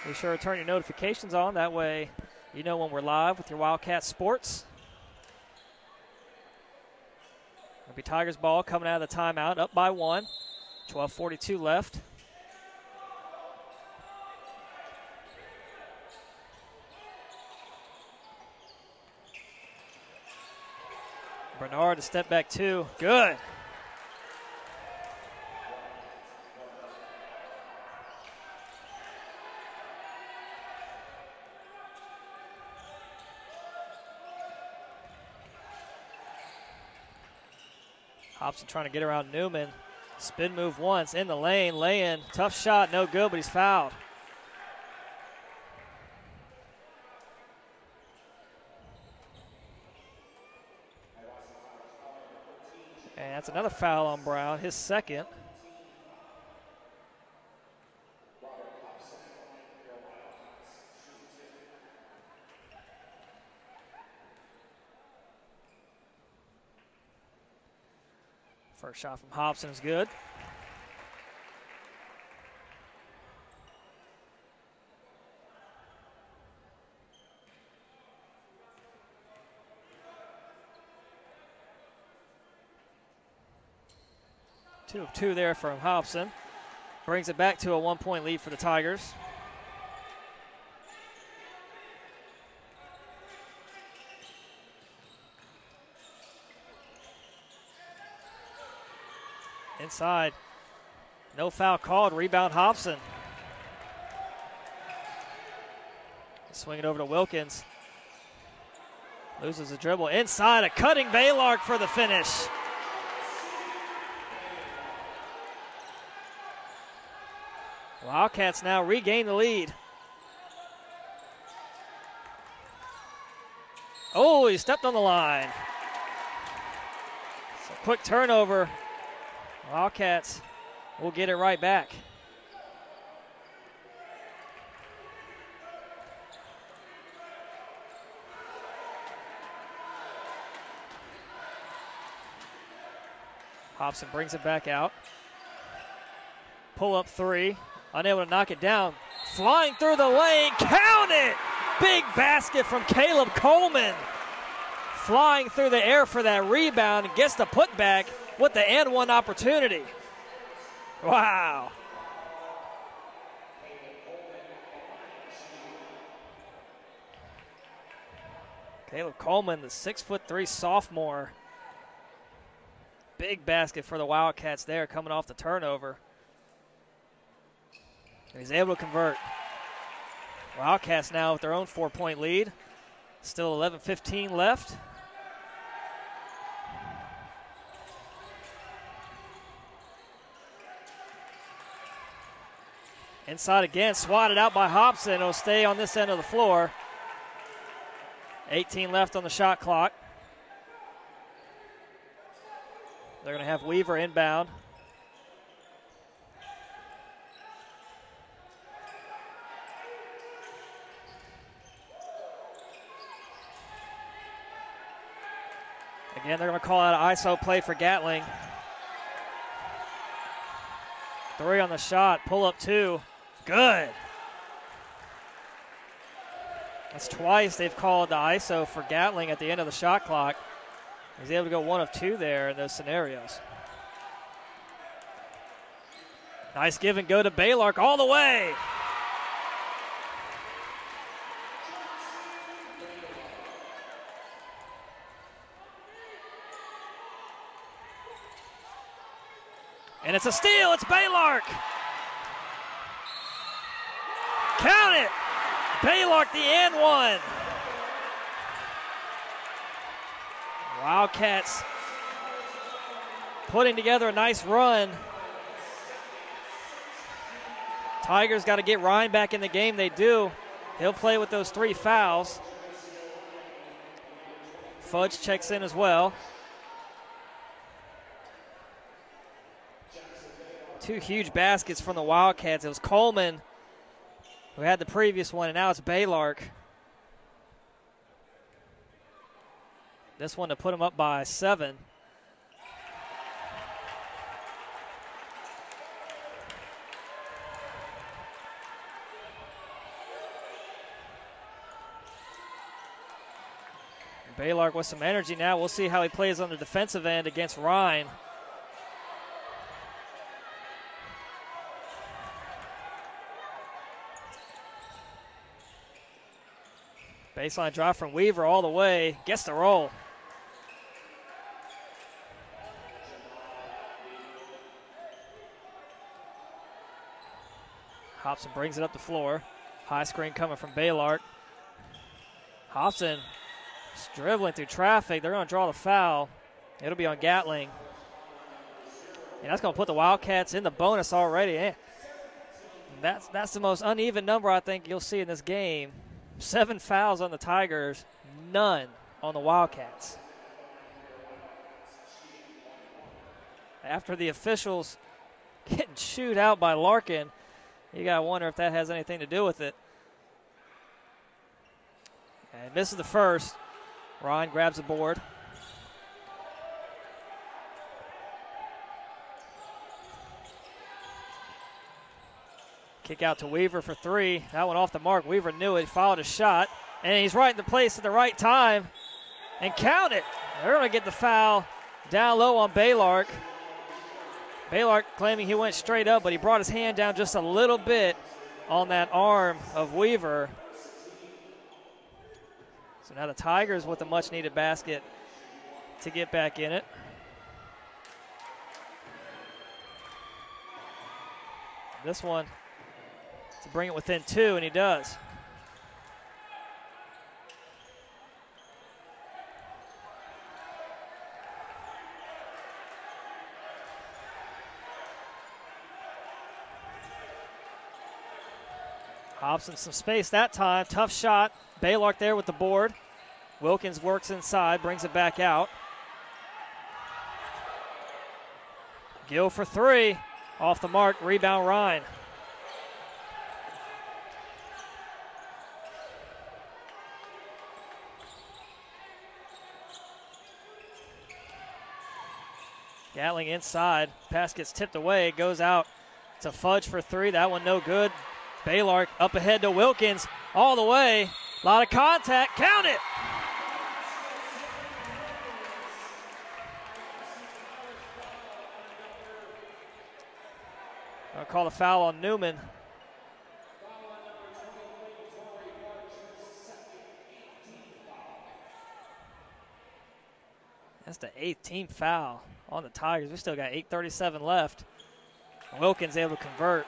Be sure to turn your notifications on. That way you know when we're live with your Wildcat sports. It'll be Tigers ball coming out of the timeout, up by 1. 12:42 left. Bernard to step back 2. Good. Hobson trying to get around Newman. Spin move once in the lane. Lay-in. Tough shot. No good, but he's fouled. And that's another foul on Brown, his second. First shot from Hobson is good. Two of 2 there from Hobson. Brings it back to a 1-point lead for the Tigers. inside. No foul called. Rebound Hobson. Swing it over to Wilkins. Loses the dribble. Inside, a cutting Baylark for the finish. Wildcats now regain the lead. Oh, he stepped on the line. So quick turnover. Wildcats will get it right back. Hobson brings it back out. Pull up three. Unable to knock it down. Flying through the lane. Count it! Big basket from Caleb Coleman. Flying through the air for that rebound and gets the putback with the and one opportunity. Wow. Caleb Coleman, the 6'3" sophomore. Big basket for the Wildcats there coming off the turnover. And he's able to convert. Wildcats now with their own 4-point lead. Still 11:15 left. Inside again, swatted out by Hobson. It'll stay on this end of the floor. 18 left on the shot clock. They're going to have Weaver inbound. Again, they're going to call out an ISO play for Gatling. 3 on the shot, pull up 2. Good. That's twice they've called the ISO for Gatling at the end of the shot clock. He's able to go 1 of 2 there in those scenarios. Nice give and go to Baylark all the way. And it's a steal. It's Baylark. Count it. Baylark the and one. Wildcats putting together a nice run. Tigers got to get Ryan back in the game. They do. He'll play with those 3 fouls. Fudge checks in as well. 2 huge baskets from the Wildcats. It was Coleman who had the previous one, and now it's Baylark. This one to put him up by 7. Baylark with some energy now. We'll see how he plays on the defensive end against Rhine. Baseline drive from Weaver all the way. Gets the roll. Hobson brings it up the floor. High screen coming from Baylark. Hobson dribbling through traffic. They're going to draw the foul. It'll be on Gatling. And that's going to put the Wildcats in the bonus already. That's the most uneven number I think you'll see in this game. 7 fouls on the Tigers, none on the Wildcats. After the officials getting chewed out by Larkin, you got to wonder if that has anything to do with it. And this is the first. Ryan grabs the board. Kick out to Weaver for 3. That one off the mark. Weaver knew it. He fouled a shot. And he's right in the place at the right time. And count it. They're going to get the foul down low on Baylark. Baylark claiming he went straight up, but he brought his hand down just a little bit on that arm of Weaver. So now the Tigers with a much-needed basket to get back in it. This one to bring it within 2, and he does. Hobson some space that time. Tough shot. Baylark there with the board. Wilkins works inside, brings it back out. Gill for 3. Off the mark. Rebound Ryan. Gatling inside. Pass gets tipped away. Goes out to Fudge for 3. That one no good. Baylark up ahead to Wilkins all the way. A lot of contact. Count it. I'll call a foul on Newman. That's the 8th team foul on the Tigers. We still got 8:37 left. Wilkins able to convert.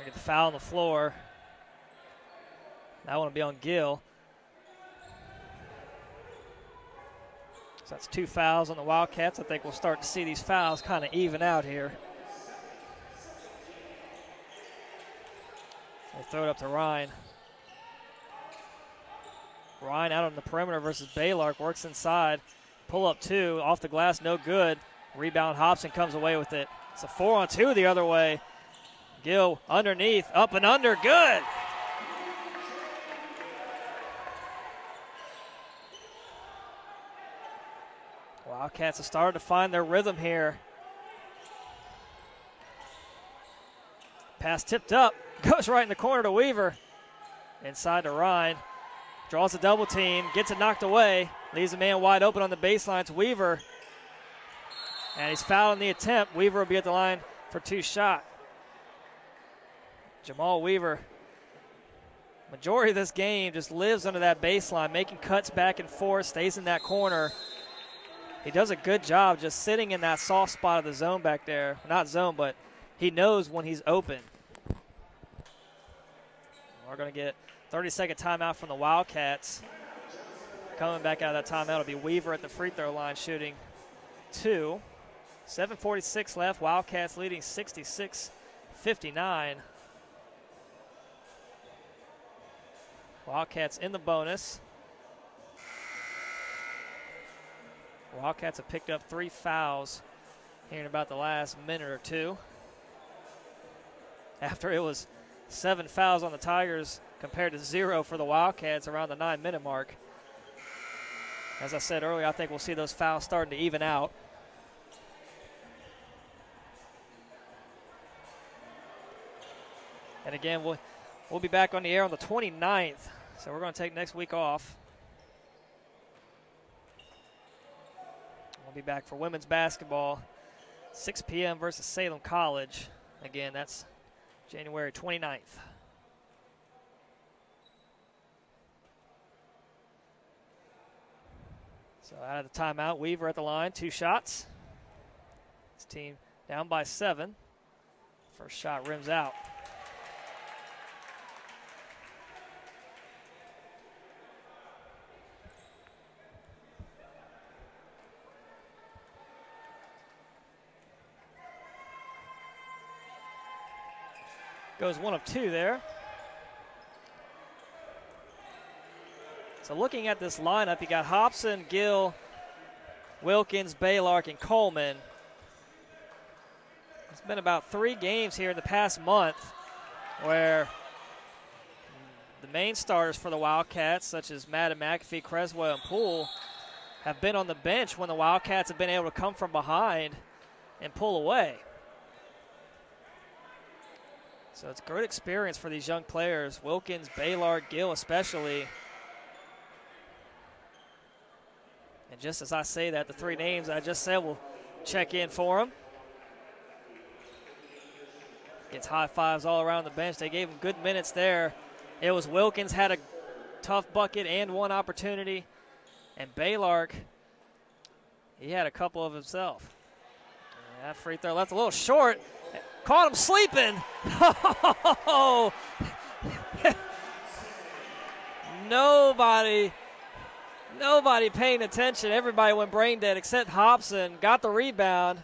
Get the foul on the floor. That one will be on Gill. So that's 2 fouls on the Wildcats. I think we'll start to see these fouls kind of even out here. They throw it up to Ryan. Ryan out on the perimeter versus Baylark. Works inside. Pull up 2. Off the glass, no good. Rebound, Hobson comes away with it. It's a 4-on-2 the other way. Gill underneath, up and under, good. Wildcats have started to find their rhythm here. Pass tipped up, goes right in the corner to Weaver. Inside to Ryan, draws a double team, gets it knocked away, leaves a man wide open on the baseline. It's Weaver, and he's fouled in the attempt. Weaver will be at the line for 2 shots. Jamal Weaver, majority of this game just lives under that baseline, making cuts back and forth, stays in that corner. He does a good job just sitting in that soft spot of the zone back there. Not zone, but he knows when he's open. We're going to get 30-second timeout from the Wildcats. Coming back out of that timeout will be Weaver at the free throw line shooting 2. 7:46 left. Wildcats leading 66-59. Wildcats in the bonus. Wildcats have picked up 3 fouls here in about the last minute or 2. After it was 7 fouls on the Tigers compared to 0 for the Wildcats around the 9-minute mark. As I said earlier, I think we'll see those fouls starting to even out. And again, we'll be back on the air on the 29th. So we're going to take next week off. We'll be back for women's basketball, 6 p.m. versus Salem College. Again, that's January 29th. So out of the timeout, Weaver at the line, 2 shots. His team down by 7. First shot rims out. Goes 1 of 2 there. So looking at this lineup, you got Hobson, Gill, Wilkins, Baylark, and Coleman. It's been about 3 games here in the past month where the main starters for the Wildcats, such as Madden, McAfee, Creswell, and Poole, have been on the bench when the Wildcats have been able to come from behind and pull away. So it's a great experience for these young players, Wilkins, Baylark, Gill especially. And just as I say that, the 3 names I just said will check in for them. Gets high fives all around the bench. They gave him good minutes there. It was Wilkins had a tough bucket and one opportunity. And Baylark, he had a couple of himself. And that free throw left a little short. Caught him sleeping. Oh, Nobody paying attention. Everybody went brain dead except Hobson. Got the rebound.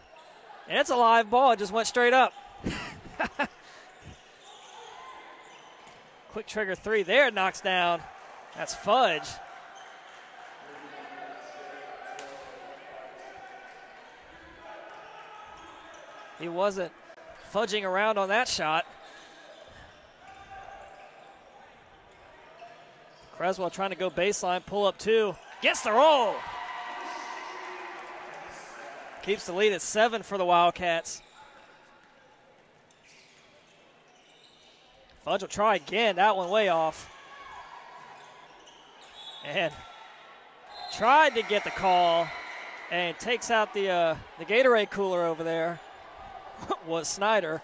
And it's a live ball. It just went straight up. Quick trigger three there. Knocks down. That's Fudge. He wasn't fudging around on that shot. Creswell trying to go baseline, pull up two. Gets the roll. Keeps the lead at 7 for the Wildcats. Fudge will try again. That one way off. And tried to get the call and takes out the Gatorade cooler over there. Was Snyder.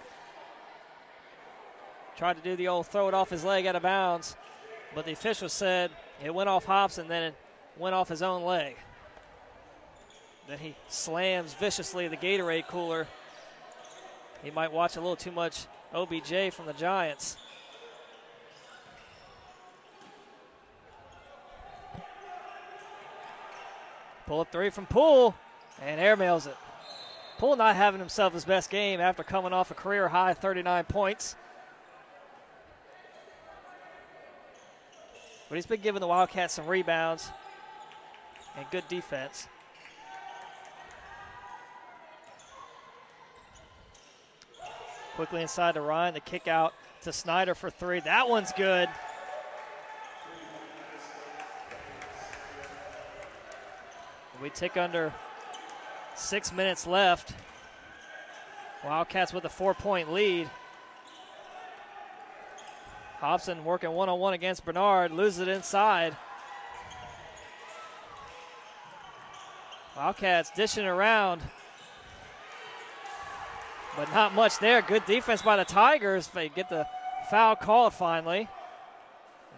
Tried to do the old throw it off his leg out of bounds, but the official said it went off Hobson, then it went off his own leg. Then he slams viciously the Gatorade cooler. He might watch a little too much OBJ from the Giants. Pull up three from Poole, and airmails it. Poole not having himself his best game after coming off a career-high 39 points. But he's been giving the Wildcats some rebounds and good defense. Quickly inside to Ryan, the kick out to Snyder for three. That one's good. We tick under 6 minutes left. Wildcats with a 4-point lead. Hobson working one-on-one against Bernard, loses it inside. Wildcats dishing around, but not much there. Good defense by the Tigers. They get the foul called finally.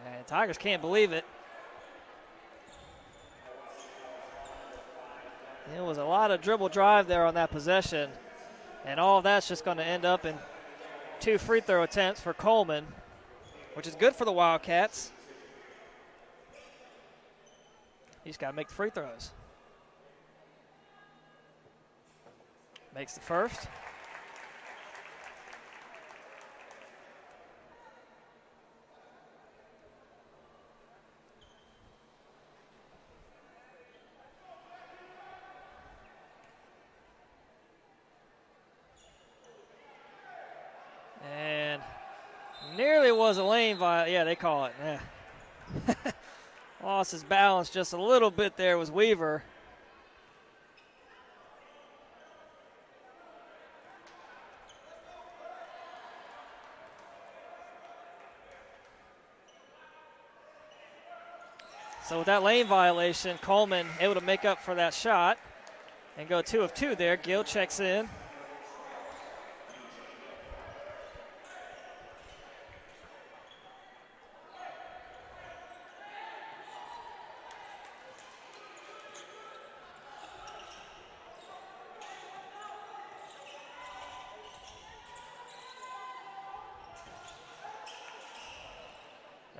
And Tigers can't believe it. It was a lot of dribble drive there on that possession. And all of that's just going to end up in 2 free throw attempts for Coleman, which is good for the Wildcats. He's got to make the free throws. Makes the first. And nearly was a lane violation. Yeah, they call it. Yeah. Lost his balance just a little bit there was Weaver. So with that lane violation, Coleman able to make up for that shot and go 2 of 2 there. Gill checks in.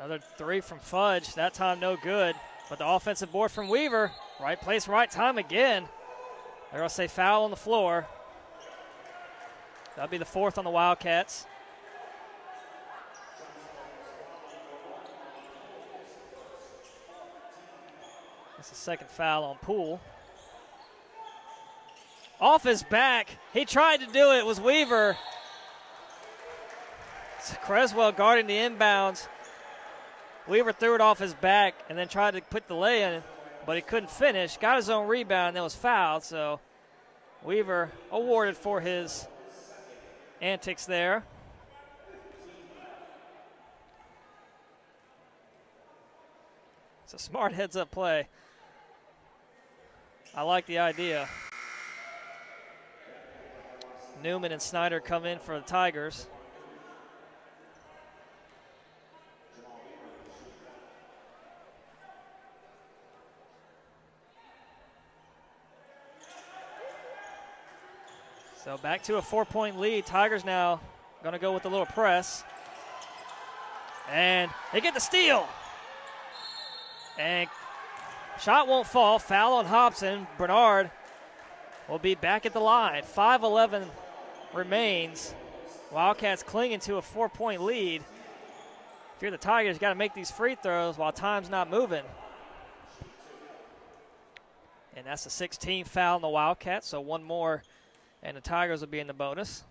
Another 3 from Fudge, that time no good. But the offensive board from Weaver, right place, right time again. They're going to say foul on the floor. That'll be the 4th on the Wildcats. That's the 2nd foul on Poole. Off his back, he tried to do it, it was Weaver. It's Creswell guarding the inbounds. Weaver threw it off his back and then tried to put the lay in, but he couldn't finish. Got his own rebound and then was fouled, so Weaver awarded for his antics there. It's a smart heads-up play. I like the idea. Newman and Snyder come in for the Tigers. So back to a 4-point lead. Tigers now going to go with a little press. And they get the steal. And shot won't fall. Foul on Hobson. Bernard will be back at the line. 5:11 remains. Wildcats clinging to a 4-point lead. If you're the Tigers, you got to make these free throws while time's not moving. And that's the 16th foul on the Wildcats, so one more, and the Tigers will be in the bonus.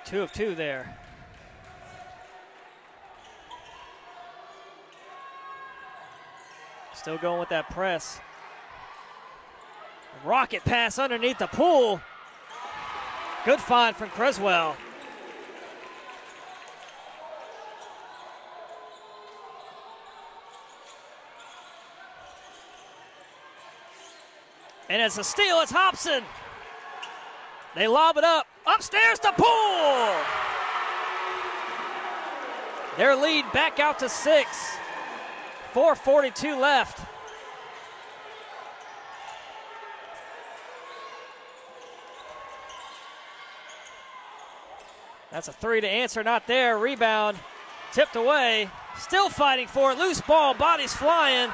Two of two there. Still going with that press. Rocket pass underneath the pool. Good find from Creswell. And it's a steal. It's Hobson. They lob it up. Upstairs to Poole. Their lead back out to 6. 4:42 left. That's a three to answer, not there. Rebound, tipped away. Still fighting for it. Loose ball, bodies flying.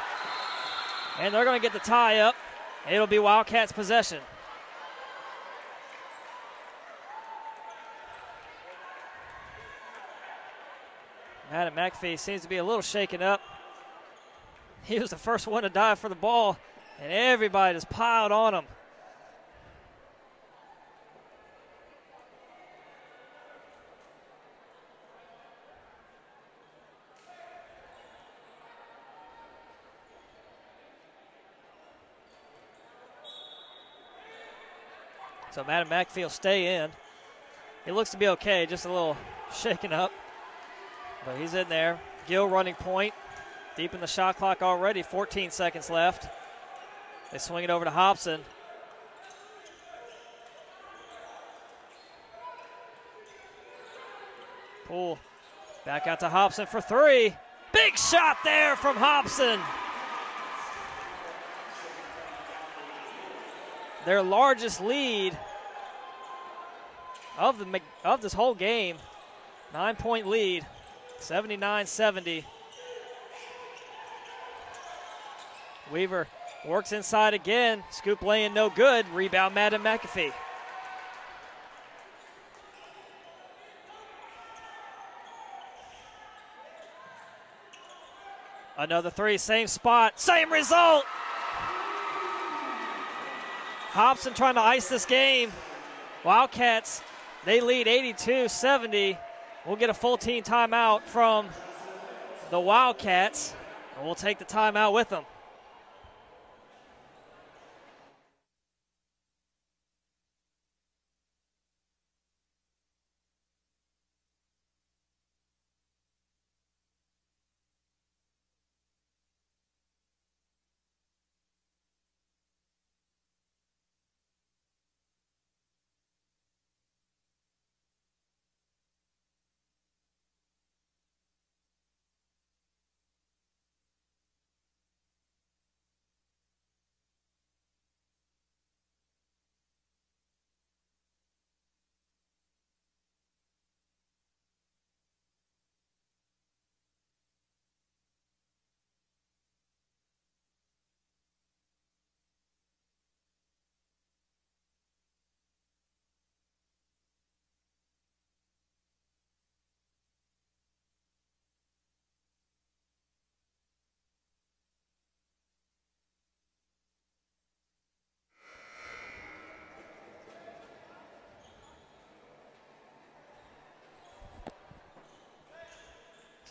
And they're going to get the tie up. It'll be Wildcats' possession. Adam McAfee seems to be a little shaken up. He was the first one to dive for the ball, and everybody just piled on him. So Adam McAfee will stay in. He looks to be okay, just a little shaken up. But he's in there. Gill running point. Deep in the shot clock already. 14 seconds left. They swing it over to Hobson. Poole back out to Hobson for three. Big shot there from Hobson. Their largest lead of this whole game. 9-point lead. 79-70. Weaver works inside again. Scoop laying no good. Rebound Madden McAfee. Another three, same spot, same result. Hobson trying to ice this game. Wildcats, they lead 82-70. We'll get a full team timeout from the Wildcats, and we'll take the timeout with them.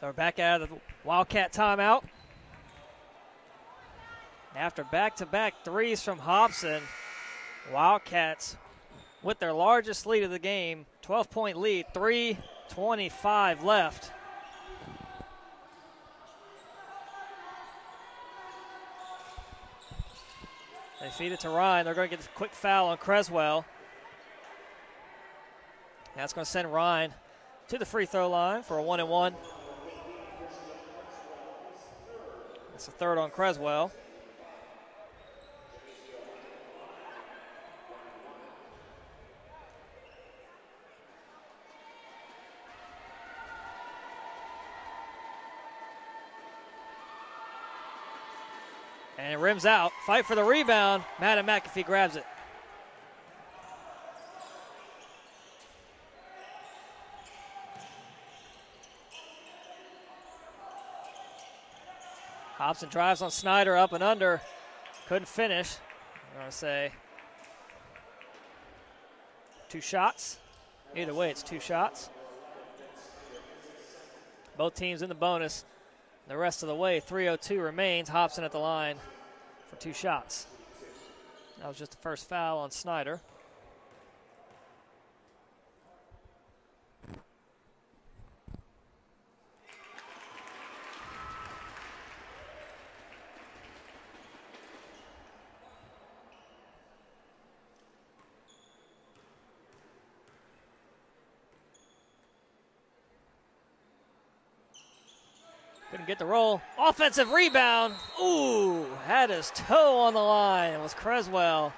So we're back out of the Wildcat timeout. After back-to-back threes from Hobson, Wildcats with their largest lead of the game, 12-point lead, 3:25 left. They feed it to Ryan. They're going to get a quick foul on Creswell. That's going to send Ryan to the free throw line for a 1-and-1. That's the third on Creswell. And it rims out. Fight for the rebound. Madden McAfee grabs it. Hobson drives on Snyder, up and under. Couldn't finish. I'm going to say 2 shots. Either way, it's 2 shots. Both teams in the bonus. The rest of the way, 3:02 remains. Hobson at the line for 2 shots. That was just the first foul on Snyder. Couldn't get the roll. Offensive rebound. Ooh, had his toe on the line. It was Creswell.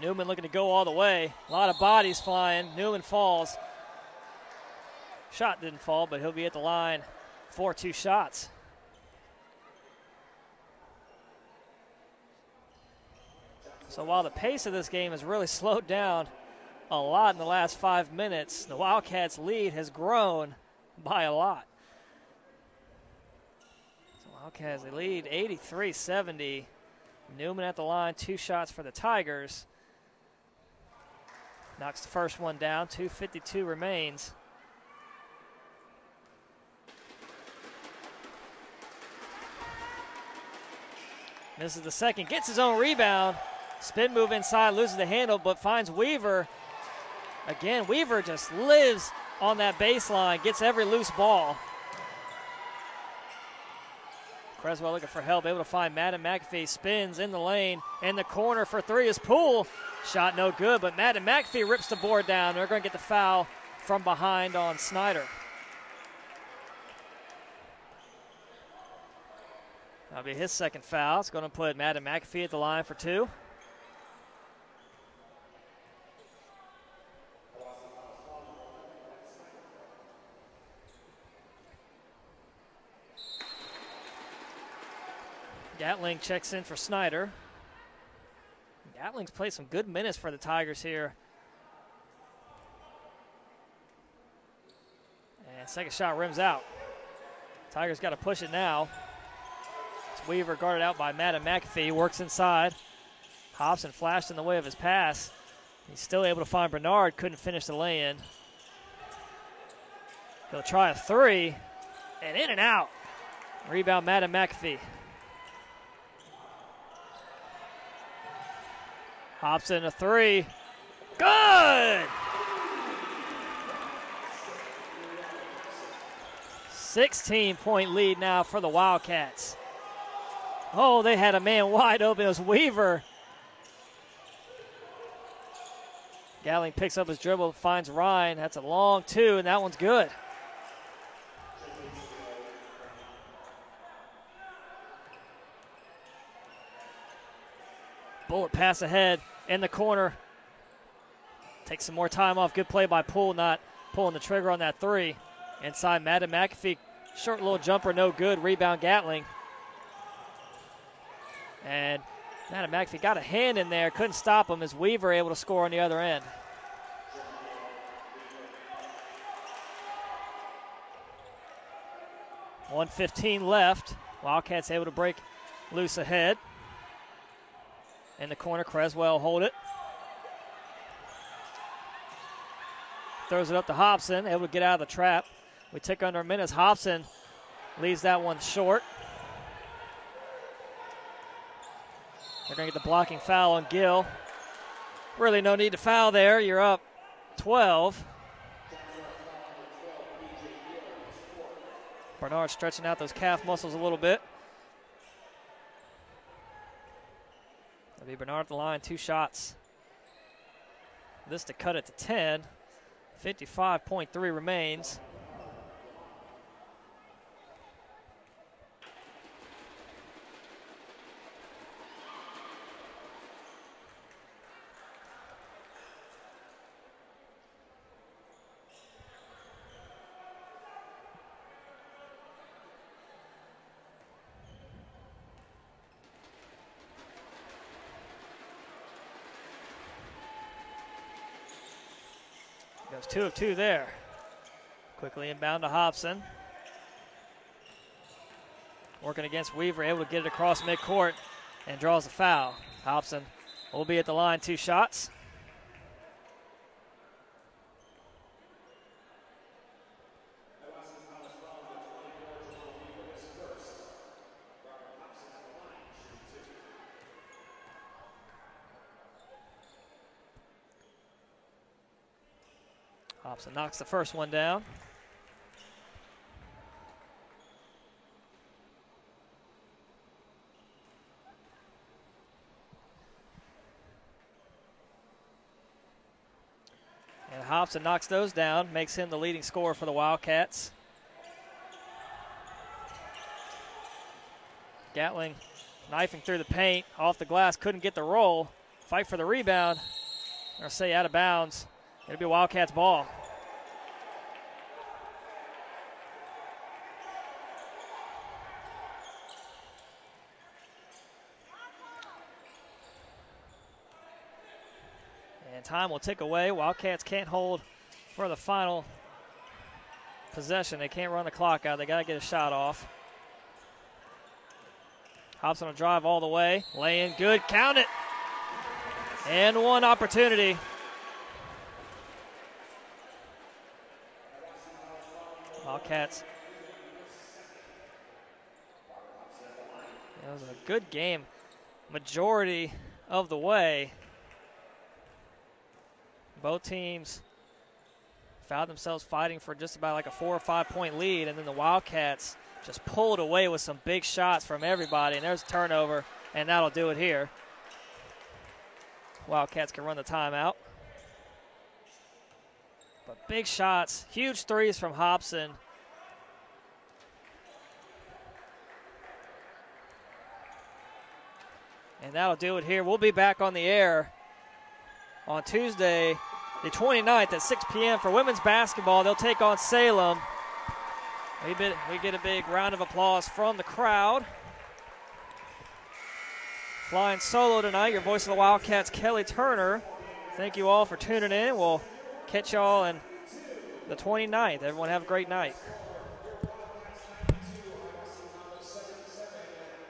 Newman looking to go all the way. A lot of bodies flying. Newman falls. Shot didn't fall, but he'll be at the line for 2 shots. So while the pace of this game has really slowed down a lot in the last 5 minutes, the Wildcats' lead has grown by a lot. So Wildcats, they lead 83-70. Newman at the line, 2 shots for the Tigers. Knocks the first one down, 2:52 remains. Misses the second, gets his own rebound. Spin move inside, loses the handle, but finds Weaver. Again, Weaver just lives on that baseline, gets every loose ball. Creswell looking for help, able to find Madden McAfee, spins in the lane, in the corner for 3 is Poole. Shot no good, but Madden McAfee rips the board down. They're going to get the foul from behind on Snyder. That'll be his second foul. It's going to put Madden McAfee at the line for 2. Gatling checks in for Snyder. Gatling's played some good minutes for the Tigers here. And second shot rims out. Tigers got to push it now. It's Weaver guarded out by Madden McAfee. Works inside. Hobson flashed in the way of his pass. He's still able to find Bernard. Couldn't finish the lay-in. He'll try a 3. And in and out. Rebound Madden McAfee. Hobson a 3. Good! 16-point lead now for the Wildcats. Oh, they had a man wide open. It was Weaver. Gatling picks up his dribble, finds Ryan. That's a long 2, and that one's good. Bullet pass ahead in the corner. Takes some more time off. Good play by Poole, not pulling the trigger on that 3. Inside, Madden McAfee. Short little jumper, no good. Rebound Gatling. And Madden McAfee got a hand in there. Couldn't stop him as Weaver able to score on the other end. .115 left. Wildcats able to break loose ahead. In the corner, Creswell hold it. Throws it up to Hobson, able to get out of the trap. We tick under a minute. Hobson leaves that one short. They're going to get the blocking foul on Gill. Really no need to foul there. You're up 12. Bernard stretching out those calf muscles a little bit. That'll be Bernard at the line, 2 shots. This to cut it to 10. 55.3 remains. Goes 2 of 2 there. Quickly inbound to Hobson. Working against Weaver, able to get it across midcourt and draws the foul. Hobson will be at the line, 2 shots. Hobson knocks the first one down. And Hobson knocks those down, makes him the leading scorer for the Wildcats. Gatling knifing through the paint, off the glass, couldn't get the roll. Fight for the rebound, or say out of bounds. It'll be Wildcats ball. And time will tick away. Wildcats can't hold for the final possession. They can't run the clock out. They got to get a shot off. Hobson will drive all the way. Lay in good. Count it. And one opportunity. Wildcats. It was a good game majority of the way. Both teams found themselves fighting for just about like a 4 or 5 point lead, and then the Wildcats just pulled away with some big shots from everybody, and there's a turnover, and that'll do it here. Wildcats can run the timeout. But big shots, huge threes from Hobson. And that'll do it here. We'll be back on the air on Tuesday, the 29th at 6 p.m. for women's basketball. They'll take on Salem. We get a big round of applause from the crowd. Flying solo tonight, your voice of the Wildcats, Kelly Turner. Thank you all for tuning in. We'll catch y'all on the 29th. Everyone have a great night.